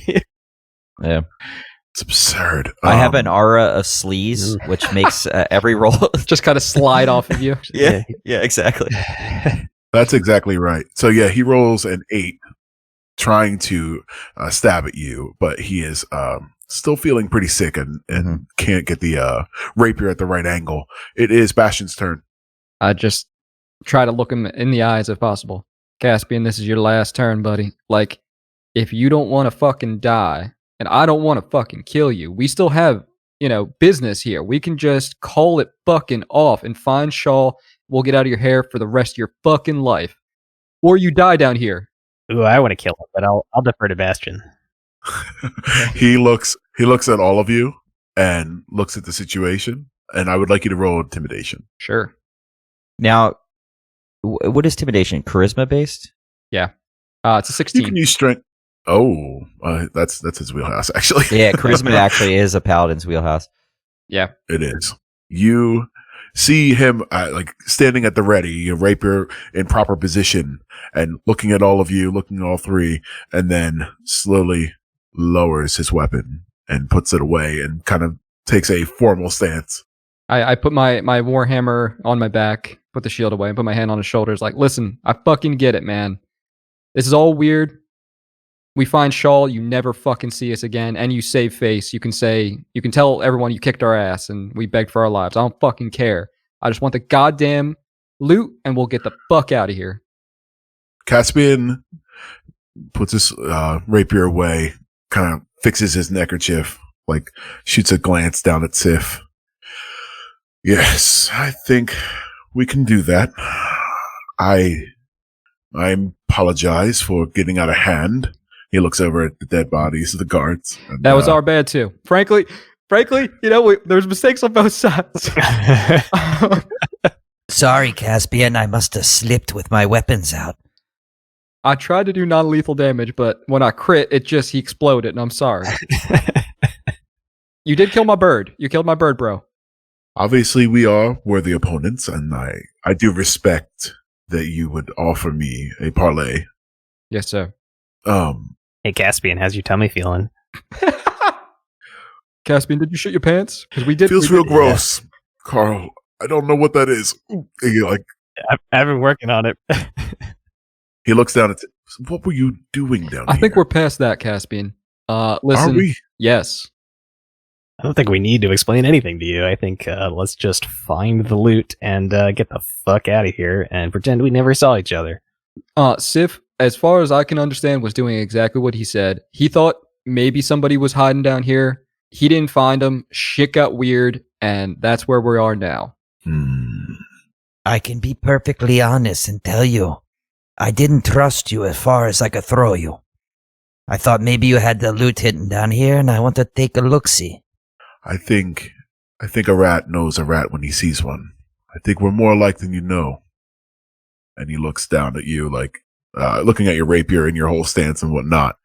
It's absurd. I have an aura of sleaze, which makes every roll just kind of slide off of you. Yeah, exactly. That's exactly right. So yeah, he rolls an 8 trying to stab at you, but he is still feeling pretty sick and can't get the rapier at the right angle. It is Bastion's turn. I just try to look him in the eyes if possible. Caspian, this is your last turn, buddy. Like, if you don't want to fucking die, and I don't want to fucking kill you, we still have, business here. We can just call it fucking off and find Shaw. We'll get out of your hair for the rest of your fucking life. Or you die down here. Ooh, I want to kill him, but I'll defer to Bastion. He looks at all of you and looks at the situation, and I would like you to roll intimidation. Sure. Now, what is intimidation? Charisma based? Yeah. It's a 16. You can use strength. Oh, that's his wheelhouse, actually. Yeah, charisma actually is a paladin's wheelhouse. Yeah. It is. You see him standing at the ready, a rapier in proper position, and looking at all of you, looking at all three, and then slowly lowers his weapon and puts it away and kind of takes a formal stance. I put my warhammer on my back, put the shield away, and put my hand on his shoulders like, listen, I fucking get it, man. This is all weird. We find Shaw, you never fucking see us again, and you save face. You can tell everyone you kicked our ass and we begged for our lives. I don't fucking care. I just want the goddamn loot, and we'll get the fuck out of here. Caspian puts his rapier away, kind of fixes his neckerchief, shoots a glance down at Syph. Yes, I think we can do that. I apologize for getting out of hand. He looks over at the dead bodies of the guards. And, that was our bad too. Frankly, there's mistakes on both sides. Sorry, Caspian. I must have slipped with my weapons out. I tried to do non-lethal damage, but when I crit, he exploded, and I'm sorry. You did kill my bird. You killed my bird, bro. Obviously, we are worthy opponents, and I do respect that you would offer me a parlay. Yes, sir. Hey, Caspian, how's your tummy feeling? Caspian, did you shit your pants? Because we did. Feels real gross, yeah. Carl. I don't know what that is. I've been working on it. He looks down at. What were you doing down here? I think we're past that, Caspian. Listen. Are we? Yes. I don't think we need to explain anything to you. I think let's just find the loot and get the fuck out of here and pretend we never saw each other. Syph, as far as I can understand, was doing exactly what he said. He thought maybe somebody was hiding down here. He didn't find them. Shit got weird, and that's where we are now. I can be perfectly honest and tell you, I didn't trust you as far as I could throw you. I thought maybe you had the loot hidden down here, and I want to take a look-see. I think a rat knows a rat when he sees one. I think we're more alike than you know. And he looks down at you, looking at your rapier and your whole stance and whatnot.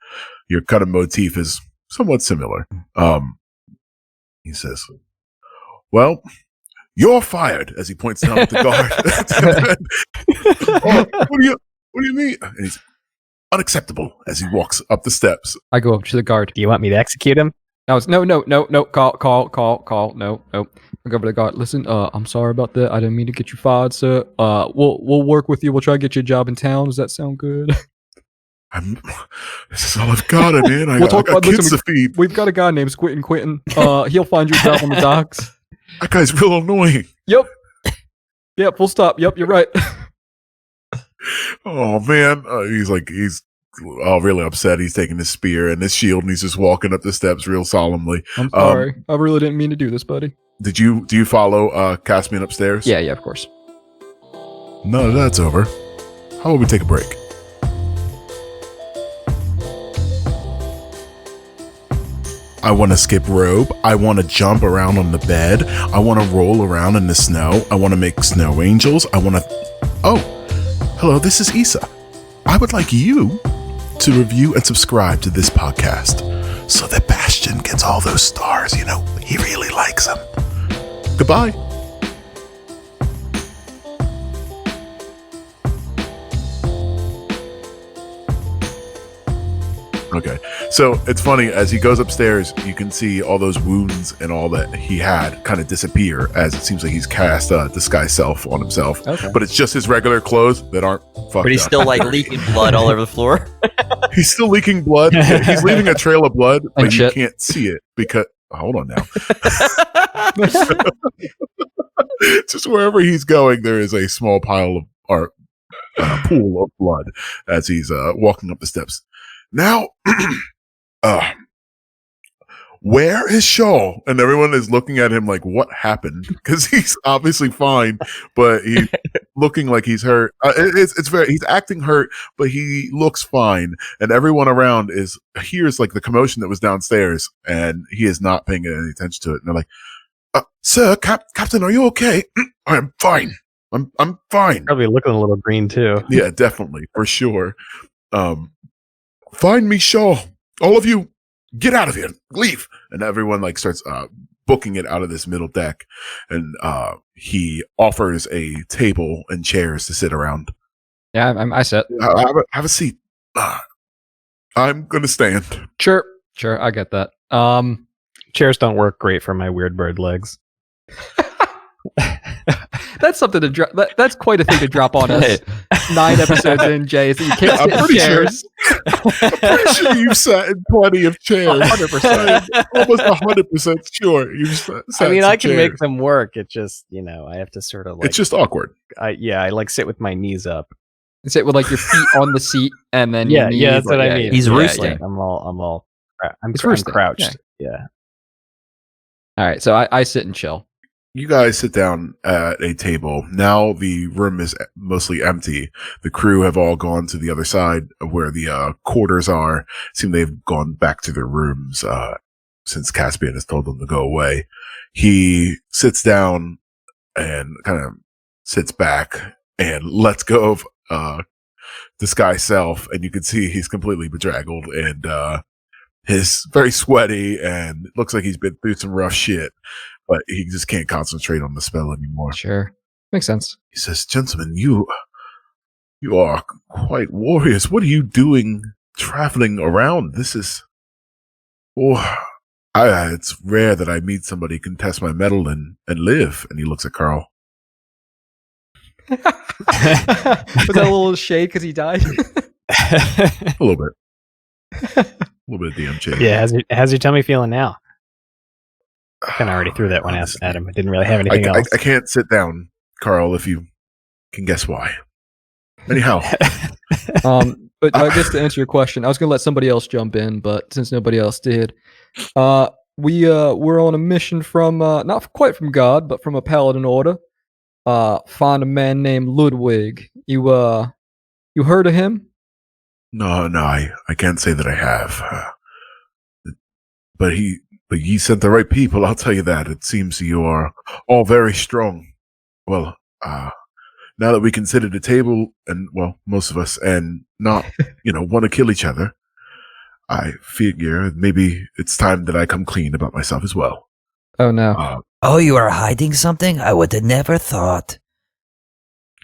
Your kind of motif is somewhat similar. He says, well, you're fired, as he points down at the guard. What do you mean? And he's unacceptable as he walks up the steps. I go up to the guard. Do you want me to execute him? No, call. No. I go over to the guard. Listen, I'm sorry about that. I didn't mean to get you fired, sir. We'll work with you. We'll try to get you a job in town. Does that sound good? This is all I've got, man. I got kids to feed. We've got a guy named Quentin. He'll find you a job on the docks. That guy's real annoying. Yep. Yeah, full stop. Yep, you're right. Oh, man. He's really upset. He's taking his spear and his shield, and he's just walking up the steps real solemnly. I'm sorry. I really didn't mean to do this, buddy. Do you follow Caspian upstairs? Yeah, of course. No, that's over. How about we take a break? I want to skip rope. I want to jump around on the bed. I want to roll around in the snow. I want to make snow angels. Oh, hello, this is Issa. I would like you to review and subscribe to this podcast so that Bastion gets all those stars. He really likes them. Goodbye. Okay, So it's funny, as he goes upstairs, you can see all those wounds and all that he had kind of disappear as it seems like he's cast disguise self on himself. Okay. But it's just his regular clothes that aren't fucked up. But he's still like leaking blood all over the floor. He's still leaking blood. He's leaving a trail of blood, but you can't see it because... Hold on now. Just wherever he's going, there is a small pile of pool of blood as he's walking up the steps. Now, where is Shaw? And everyone is looking at him like, what happened? Because he's obviously fine, but he's looking like he's hurt. He's acting hurt, but he looks fine. And everyone around hears like the commotion that was downstairs, and he is not paying any attention to it. And they're like, sir, Captain, are you okay? I'm fine. I'm fine. Probably looking a little green too. Yeah, definitely. For sure. Find me Shaw. All of you, get out of here. Leave. And everyone like starts booking it out of this middle deck. And he offers a table and chairs to sit around. Yeah, I sit. Have a seat. I'm going to stand. Sure. I get that. Chairs don't work great for my weird bird legs. That's something to drop. That's quite a thing to drop on us. 9 episodes in, Jay. So you can't sit in chairs. I'm pretty sure you've sat in plenty of chairs. 100%. Almost 100% sure. You've sat I can chairs. make them work. It just, I have to sort of like. It's just awkward. I like sit with my knees up. Sit with like your feet on the seat, and then yeah, that's what I mean. He's roosting. I'm crouched. Yeah. All right, so I sit and chill. You guys sit down at a table. Now the room is mostly empty. The crew have all gone to the other side of where the quarters are. Seem they've gone back to their rooms since Caspian has told them to go away. He sits down and kind of sits back and lets go of disguise self, and you can see he's completely bedraggled and he's very sweaty and it looks like he's been through some rough shit. But he just can't concentrate on the spell anymore. Sure. Makes sense. He says, gentlemen, you are quite warriors. What are you doing traveling around? This is... it's rare that I meet somebody who can test my mettle and live. And he looks at Carl. Was that a little shade because he died? A little bit. A little bit of DM shade. Yeah, how's your tummy feeling now? I kind of already threw that one at him. I didn't really have anything else. I can't sit down, Carl, if you can guess why. Anyhow. But I guess to answer your question, I was going to let somebody else jump in, but since nobody else did, we're on a mission from, not quite from God, but from a paladin order. Find a man named Ludwig. You heard of him? No, I can't say that I have. But ye sent the right people, I'll tell you that. It seems you are all very strong. Well, now that we can sit at a table, and, well, most of us, and not, want to kill each other, I figure maybe it's time that I come clean about myself as well. Oh, no. You are hiding something? I would have never thought.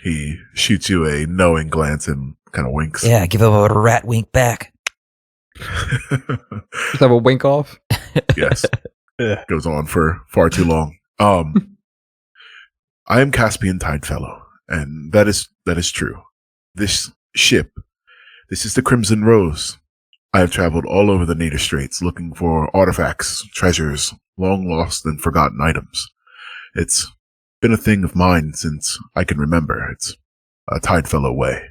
He shoots you a knowing glance and kind of winks. Yeah, give him a rat wink back. Just have a wink off? Yes. Goes on for far too long. I am Caspian Tidefellow, and that is true. This ship, this is the Crimson Rose. I have traveled all over the Nader Straits looking for artifacts, treasures, long lost and forgotten items. It's been a thing of mine since I can remember. It's a Tidefellow way.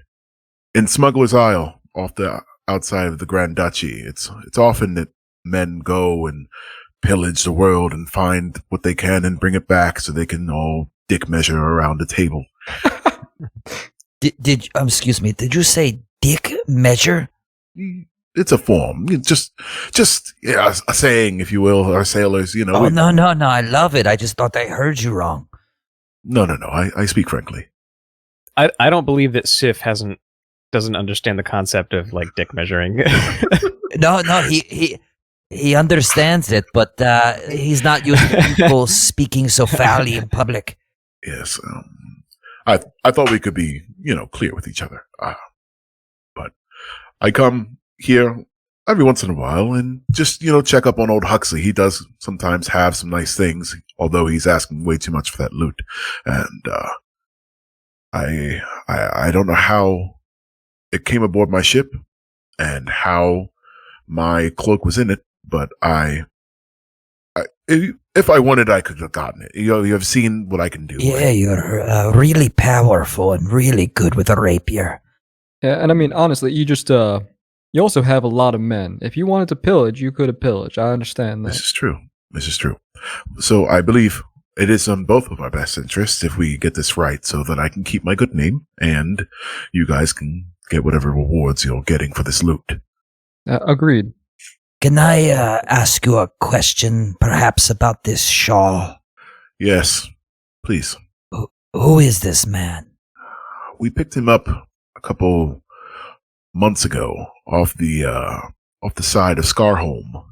In Smuggler's Isle, off the outside of the Grand Duchy, it's often that men go and pillage the world and find what they can and bring it back so they can all dick measure around a table. Excuse me, did you say dick measure? It's a form. Just a saying, if you will. Our sailors, Oh, no, I love it. I just thought I heard you wrong. No. I speak frankly. I don't believe that Syph doesn't understand the concept of like dick measuring. No, he understands it, but he's not used to people speaking so foully in public. Yes, I thought we could be, clear with each other. But I come here every once in a while and just, check up on old Huxley. He does sometimes have some nice things, although he's asking way too much for that loot. And, I don't know how it came aboard my ship and how my cloak was in it, but if I wanted, I could have gotten it. You have seen what I can do. Yeah, you're really powerful and really good with a rapier. Yeah, and I mean, honestly, you just, you also have a lot of men. If you wanted to pillage, you could have pillaged. I understand that. This is true. So I believe it is on both of our best interests if we get this right so that I can keep my good name and you guys can get whatever rewards you're getting for this loot. Agreed. Can I ask you a question, perhaps about this shawl? Yes, please. Who is this man? We picked him up a couple months ago off the side of Scarholm.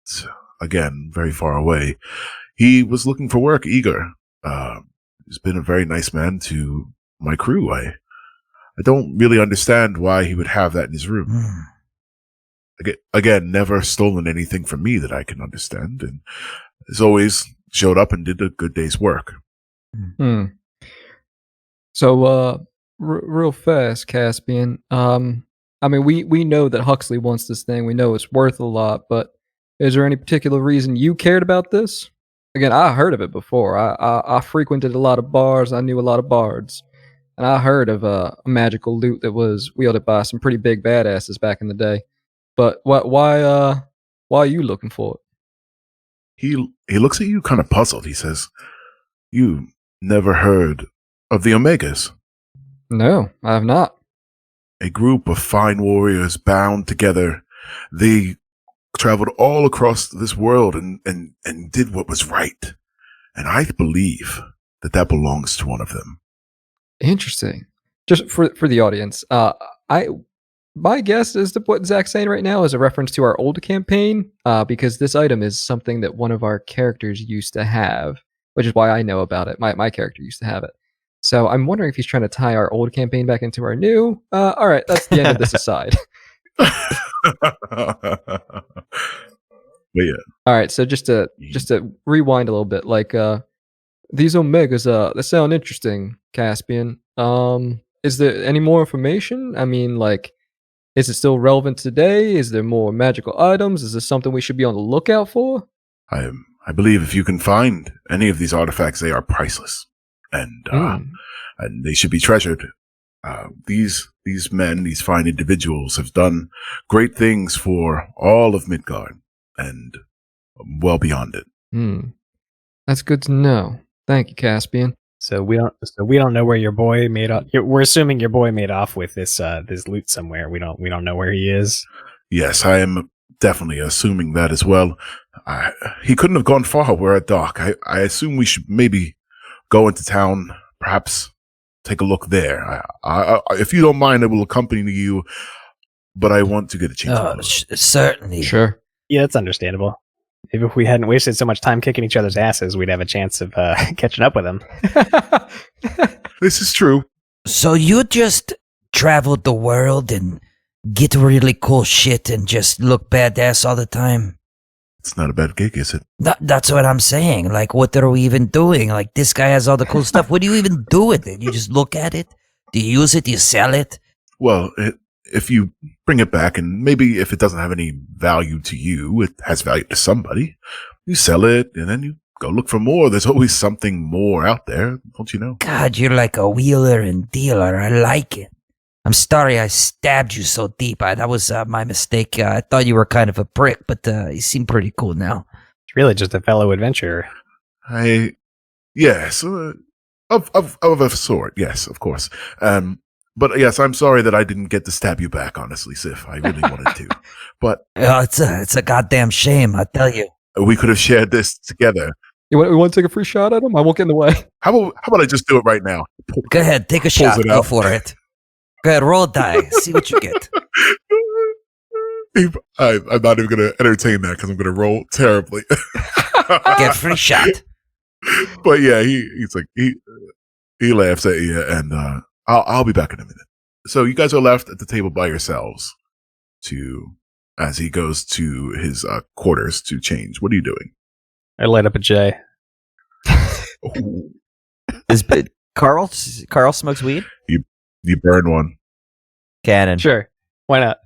It's, again, very far away. He was looking for work, eager. He's been a very nice man to my crew. I don't really understand why he would have that in his room. Again, never stolen anything from me that I can understand, and has always showed up and did a good day's work. So, real fast, Caspian. I mean, we know that Huxley wants this thing. We know it's worth a lot, but is there any particular reason you cared about this? Again, I heard of it before. I frequented a lot of bars. I knew a lot of bards, and I heard of a magical loot that was wielded by some pretty big badasses back in the day. But why are you looking for it? He looks at you kind of puzzled. He says, "You never heard of the Omegas?" No, I have not. A group of fine warriors bound together. They traveled all across this world and did what was right. And I believe that belongs to one of them. Interesting. Just for the audience, my guess is that what Zach's saying right now is a reference to our old campaign, because this item is something that one of our characters used to have, which is why I know about it. My character used to have it. So I'm wondering if he's trying to tie our old campaign back into our new. All right, that's the end of this aside. But yeah. All right, so just to rewind a little bit, like these Omegas, they sound interesting, Caspian. Is there any more information? I mean, like, is it still relevant today? Is there more magical items? Is this something we should be on the lookout for? I believe if you can find any of these artifacts, they are priceless, and they should be treasured. These men, these fine individuals, have done great things for all of Midgard and well beyond it. That's good to know. Thank you, Caspian. So we don't know where your boy made off. We're assuming your boy made off with this loot somewhere. We don't know where he is. Yes, I am definitely assuming that as well. He couldn't have gone far. We're at dock. I assume we should maybe go into town, perhaps take a look there. If you don't mind, I will accompany you, but I want to get a chance. Certainly. Sure. Yeah, that's understandable. If we hadn't wasted so much time kicking each other's asses, we'd have a chance of catching up with them. This is true. So you just traveled the world and get really cool shit and just look badass all the time? It's not a bad gig, is it? That's what I'm saying. Like, what are we even doing? Like, this guy has all the cool stuff. What do you even do with it? You just look at it? Do you use it? Do you sell it? Well, if you bring it back, and maybe if it doesn't have any value to you, it has value to somebody, you sell it, and then you go look for more. There's always something more out there, don't you know? God, you're like a wheeler and dealer. I like it. I'm sorry I stabbed you so deep. That was my mistake. I thought you were kind of a prick, but you seem pretty cool now. It's really just a fellow adventurer. Yes, of a sort, yes, of course. But yes, I'm sorry that I didn't get to stab you back, honestly, Syph. I really wanted to. But it's a goddamn shame, I tell you. We could have shared this together. You want to take a free shot at him? I won't get in the way. How about I just do it right now? Go ahead, take a shot. Go for it. Go ahead, roll a die. See what you get. I'm not even going to entertain that because I'm going to roll terribly. Get free shot. But yeah, he's like, he laughs at you, and I'll be back in a minute. So you guys are left at the table by yourselves to as he goes to his quarters to change. What are you doing? I light up a J. Is Carl smokes weed? You burn one. Cannon. Sure. Why not?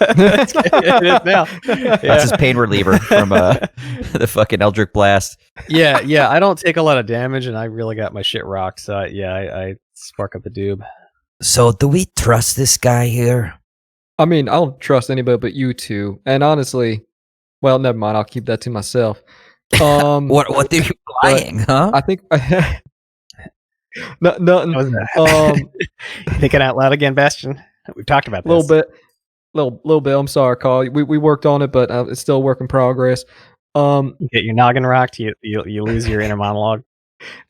It is now. That's his pain reliever from the fucking Eldritch Blast. Yeah. I don't take a lot of damage, and I really got my shit rocked. So I spark up a doob. So, do we trust this guy here? I mean, I don't trust anybody but you two. And honestly, well, never mind. I'll keep that to myself. What are you lying, huh? I think nothing. Thinking out loud again, Bastion. We've talked about this. Little bit. I'm sorry, Carl. We worked on it, but it's still a work in progress. You get your noggin rocked, you lose your inner monologue.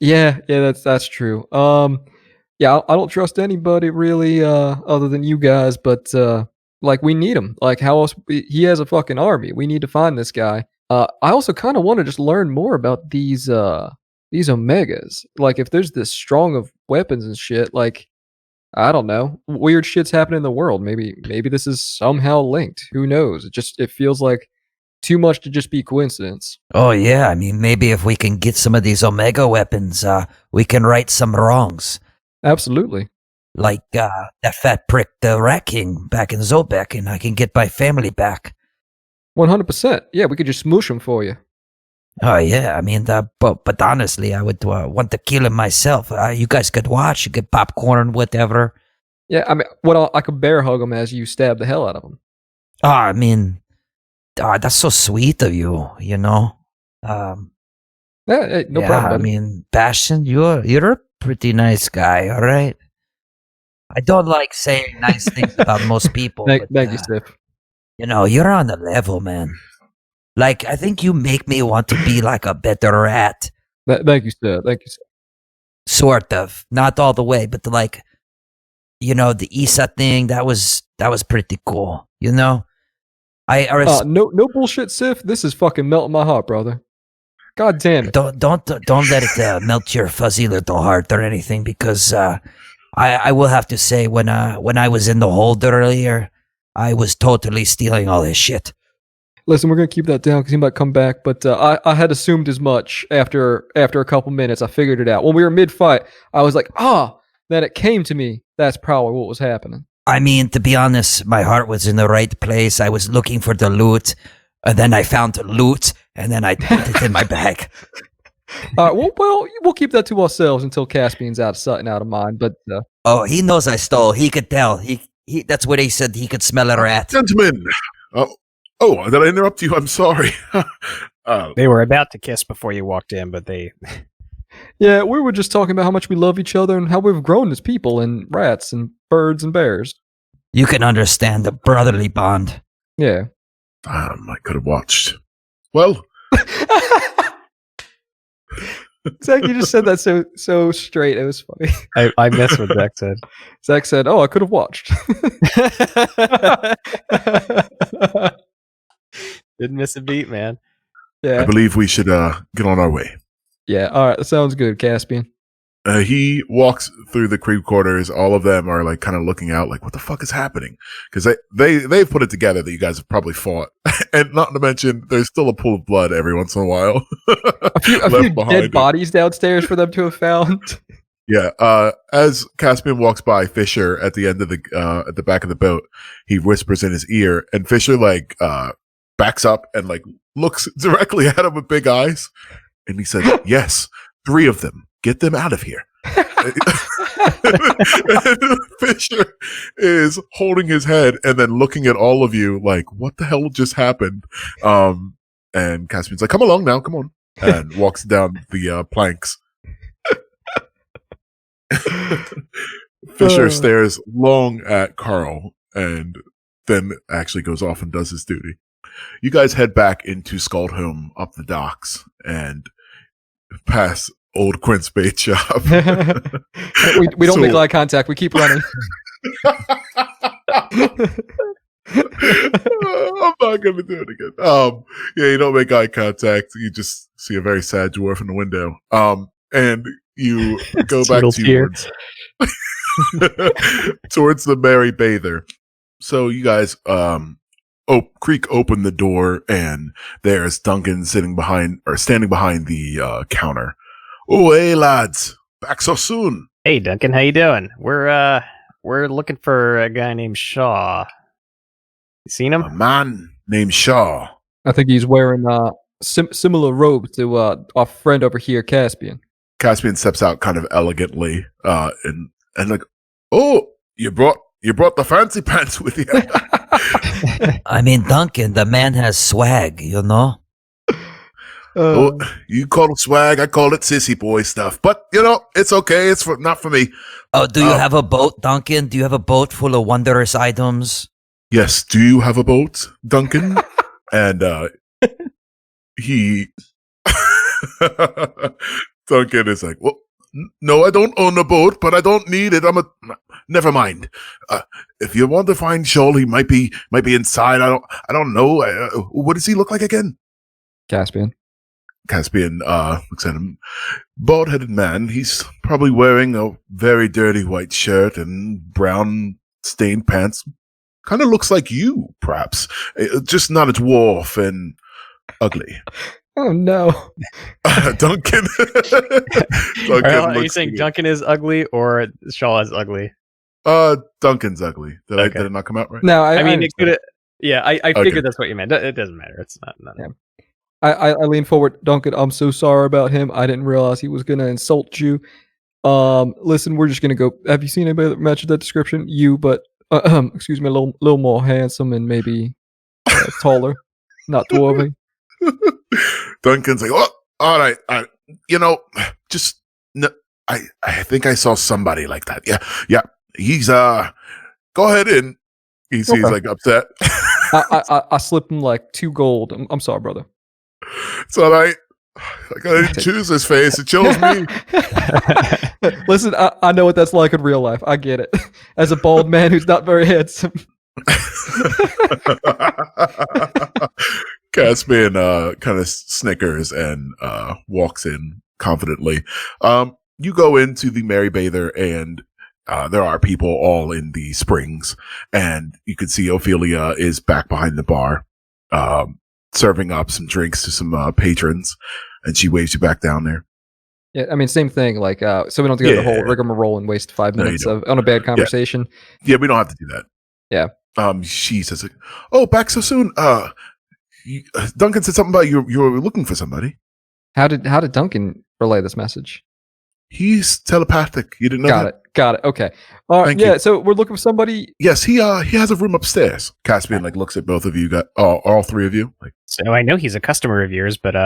Yeah, that's true. Yeah, I don't trust anybody really, other than you guys. But like, we need him. Like, how else? He has a fucking army. We need to find this guy. I also kind of want to just learn more about these Omegas. Like, if there's this strong of weapons and shit, like, I don't know, weird shit's happening in the world. Maybe this is somehow linked. Who knows? It feels like too much to just be coincidence. Oh yeah, I mean, maybe if we can get some of these Omega weapons, we can right some wrongs. Absolutely. Like that fat prick, the Rat King, back in Zobek, and I can get my family back. 100%. Yeah, we could just smoosh him for you. Oh yeah, I mean, but honestly, I would want to kill him myself. You guys could watch, you could popcorn, whatever. Yeah, I mean, I could bear hug him as you stab the hell out of him. Oh, I mean, that's so sweet of you, you know. Yeah, hey, no problem. I mean, Bastion, you're a pretty nice guy, all right. I don't like saying nice things about most people. Thank you, Syph. You know, you're on the level, man. Like, I think you make me want to be like a better rat. Thank you, sir. Sort of. Not all the way, but like, you know, the Isa thing, that was pretty cool. You know? No bullshit, Syph. This is fucking melting my heart, brother. God damn it. Don't let it melt your fuzzy little heart or anything, because I will have to say, when I was in the hold earlier, I was totally stealing all his shit. Listen, we're gonna keep that down because he might come back. But I had assumed as much after a couple minutes. I figured it out when we were mid-fight. I was like, then it came to me. That's probably what was happening. I mean, to be honest, my heart was in the right place. I was looking for the loot, and then I found the loot, and then I put it in my bag. All right, well, we'll keep that to ourselves until Caspian's out of sight and out of mind. But he knows I stole. He could tell. He that's what he said. He could smell a rat. Gentlemen. Oh, did I interrupt you? I'm sorry. They were about to kiss before you walked in, but they... Yeah, we were just talking about how much we love each other and how we've grown as people and rats and birds and bears. You can understand the brotherly bond. Yeah. I could have watched. Well... Zach, you just said that so straight. It was funny. I missed what Zach said. Zach said, I could have watched. Didn't miss a beat, man. Yeah. I believe we should get on our way. Yeah, all right. That sounds good, Caspian. He walks through the crew quarters. All of them are like kind of looking out like, what the fuck is happening? Because they've put it together that you guys have probably fought. And not to mention, there's still a pool of blood every once in a while. a few dead bodies downstairs for them to have found. Yeah. As Caspian walks by Fisher at the end of at the back of the boat, he whispers in his ear, and Fisher like backs up and like looks directly at him with big eyes. And he says, yes, 3 of them. Get them out of here. Fisher is holding his head and then looking at all of you like, what the hell just happened? And Caspian's like, come along now, come on. And walks down the planks. Fisher stares long at Carl and then actually goes off and does his duty. You guys head back into Scaldholm up the docks and pass old Quint's bait shop. we don't make eye contact. We keep running. I'm not going to do it again. Yeah, you don't make eye contact. You just see a very sad dwarf in the window. And you go back towards the Merry Bather. So you guys Creak opened the door, and there's Duncan standing behind the counter. Oh, hey lads, back so soon. Hey Duncan, how you doing? We're looking for a guy named Shaw. You seen him? A man named Shaw. I think he's wearing similar robe to our friend over here, Caspian. Caspian steps out kind of elegantly, and like, oh, you brought the fancy pants with you. I mean, Duncan, the man has swag, you know? Oh, you call it swag, I call it sissy boy stuff. But, it's okay. It's not for me. Oh, do you have a boat, Duncan? Do you have a boat full of wondrous items? Yes, do you have a boat, Duncan? And Duncan is like, well, no, I don't own a boat, but I don't need it. Never mind. If you want to find Shoal, he might be inside. I don't know. What does he look like again? Caspian looks at him. Bald-headed man. He's probably wearing a very dirty white shirt and brown stained pants. Kind of looks like you, perhaps. Just not a dwarf and ugly. Oh no, Duncan. Are you saying Duncan is ugly or Shaw is ugly? Duncan's ugly. Did it not come out right? No, I mean, it could. Yeah, I figured that's what you meant. It doesn't matter. It's not. Yeah. I lean forward. Duncan, I'm so sorry about him. I didn't realize he was gonna insult you. Listen, we're just gonna go. Have you seen anybody that matches that description? You, but excuse me, a little more handsome and maybe taller, not dwarvy. Duncan's like, oh, all right. Just no, I think I saw somebody like that. Yeah. He's go ahead in. He's like upset. I slipped him like 2 gold. I'm sorry, brother. It's all right. I didn't choose his face. It chose me. Listen, I know what that's like in real life. I get it. As a bald man who's not very handsome. Caspian kind of snickers and walks in confidently. You go into the Merry Bather, and there are people all in the springs, and you can see Ophelia is back behind the bar, serving up some drinks to some patrons, and she waves you back down there. Yeah, I mean, same thing. Like, so we don't have to go through the whole rigmarole and waste 5 minutes on a bad conversation. Yeah, we don't have to do that. Yeah. She says, "Oh, back so soon." Duncan said something about you were looking for somebody. How did Duncan relay this message? He's telepathic. You didn't know Got it. Okay. Thank you. So we're looking for somebody. Yes, he has a room upstairs. Caspian looks at both of you, all 3 of you. So I know he's a customer of yours, but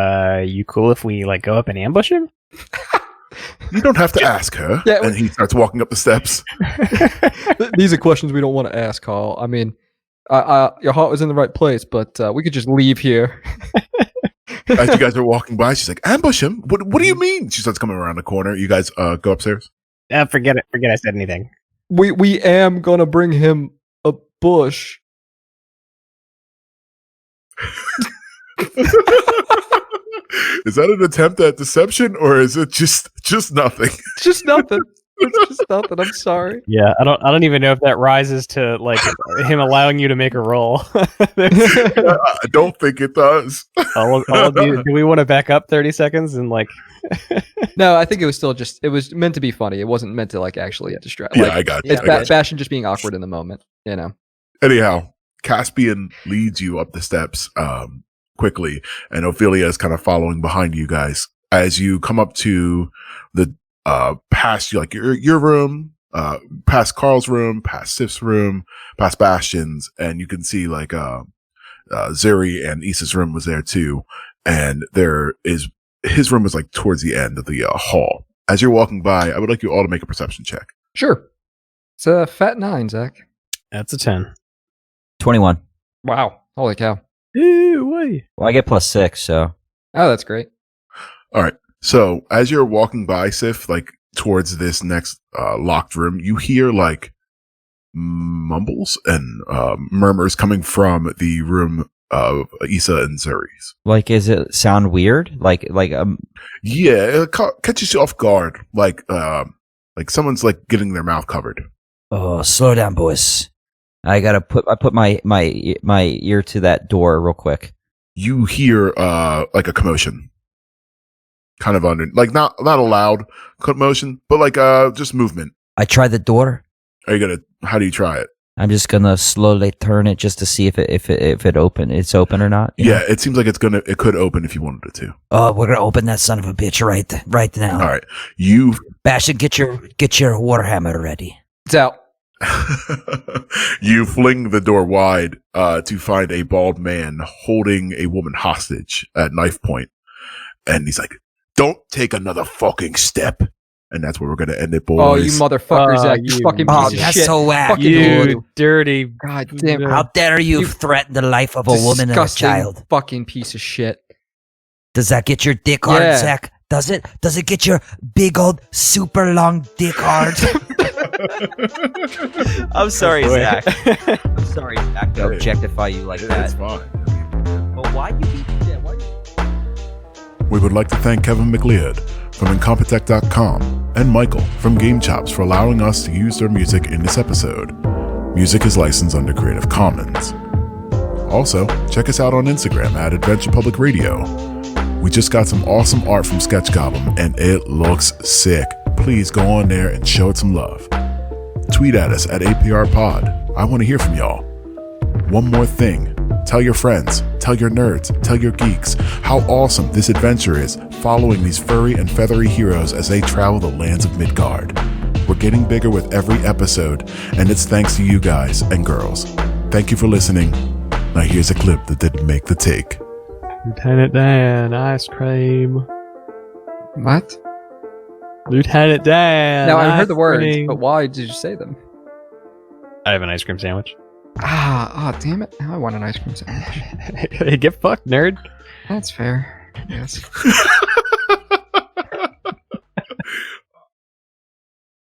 you cool if we go up and ambush him? You don't have to ask her. Yeah, and he starts walking up the steps. These are questions we don't want to ask, Carl. I mean, your heart was in the right place, but we could just leave here. As you guys are walking by, she's like, ambush him? What do you mean? She starts coming around the corner. You guys go upstairs? Forget it. Forget I said anything. We am going to bring him a bush. Is that an attempt at deception, or is it just nothing? Just nothing. It's just nothing. I'm sorry. Yeah, I don't even know if that rises to him allowing you to make a roll. I don't think it does. Do we want to back up 30 seconds and No, I think it was still it was meant to be funny. It wasn't meant to actually distract. Yeah, I got you. It's Bastion just being awkward in the moment, Anyhow, Caspian leads you up the steps quickly, and Ophelia is kind of following behind you guys as you come up to the past your room, past Carl's room, past Syph's room, past Bastion's, and you can see Zuri and Issa's room was there too, and his room was towards the end of the hall. As you're walking by, I would like you all to make a perception check. Sure. It's a fat 9, Zach. That's a 10. 21. Wow. Holy cow. Well, I get +6, so. Oh, that's great. All right. So as you're walking by, Syph, towards this next locked room, you hear mumbles and murmurs coming from the room of Issa and Zuri's. Does it sound weird? Yeah, it catches you off guard. Like someone's getting their mouth covered. Oh, slow down, boys. I put my ear to that door real quick. You hear like a commotion, kind of under, like not a loud commotion, but like just movement. I try the door. How do you try it? I'm just gonna slowly turn it just to see if it's open or not. Yeah, it seems like it could open if you wanted it to. Oh, we're gonna open that son of a bitch right now. All right, Bastion, get your warhammer ready. It's out. You fling the door wide to find a bald man holding a woman hostage at knife point, and he's like, "Don't take another fucking step." And that's where we're gonna end it, boys. Oh, you motherfuckers! Zach, you fucking piece of that's shit. so whack. Fucking You dirty. God damn it. How dare you threaten the life of a woman and a Disgusting child? fucking piece of shit. Does that get your dick hard, Yeah. Zach? Does it? Does it get your big old super long dick hard? I'm sorry, Zach. I'm sorry, Zach, to objectify you like that. That's fine. But why you do that? Why? We would like to thank Kevin McLeod from Incompetech.com and Michael from Game Chops for allowing us to use their music in this episode. Music is licensed under Creative Commons. Also, check us out on Instagram at Adventure Public Radio. We just got some awesome art from Sketch Goblin and it looks sick. Please go on there and show it some love. Tweet at us at APRPod. I want to hear from y'all. One more thing. Tell your friends, tell your nerds, tell your geeks how awesome this adventure is, following these furry and feathery heroes as they travel the lands of Midgard. We're getting bigger with every episode, and it's thanks to you guys and girls. Thank you for listening. Now here's a clip that didn't make the take. Lieutenant Dan, ice cream. What? Lieutenant Dan. Now I heard the words, cream. but why did you say them? I have an ice cream sandwich. Damn it! Now I want an ice cream sandwich. Hey, get fucked, nerd. That's fair. Yes.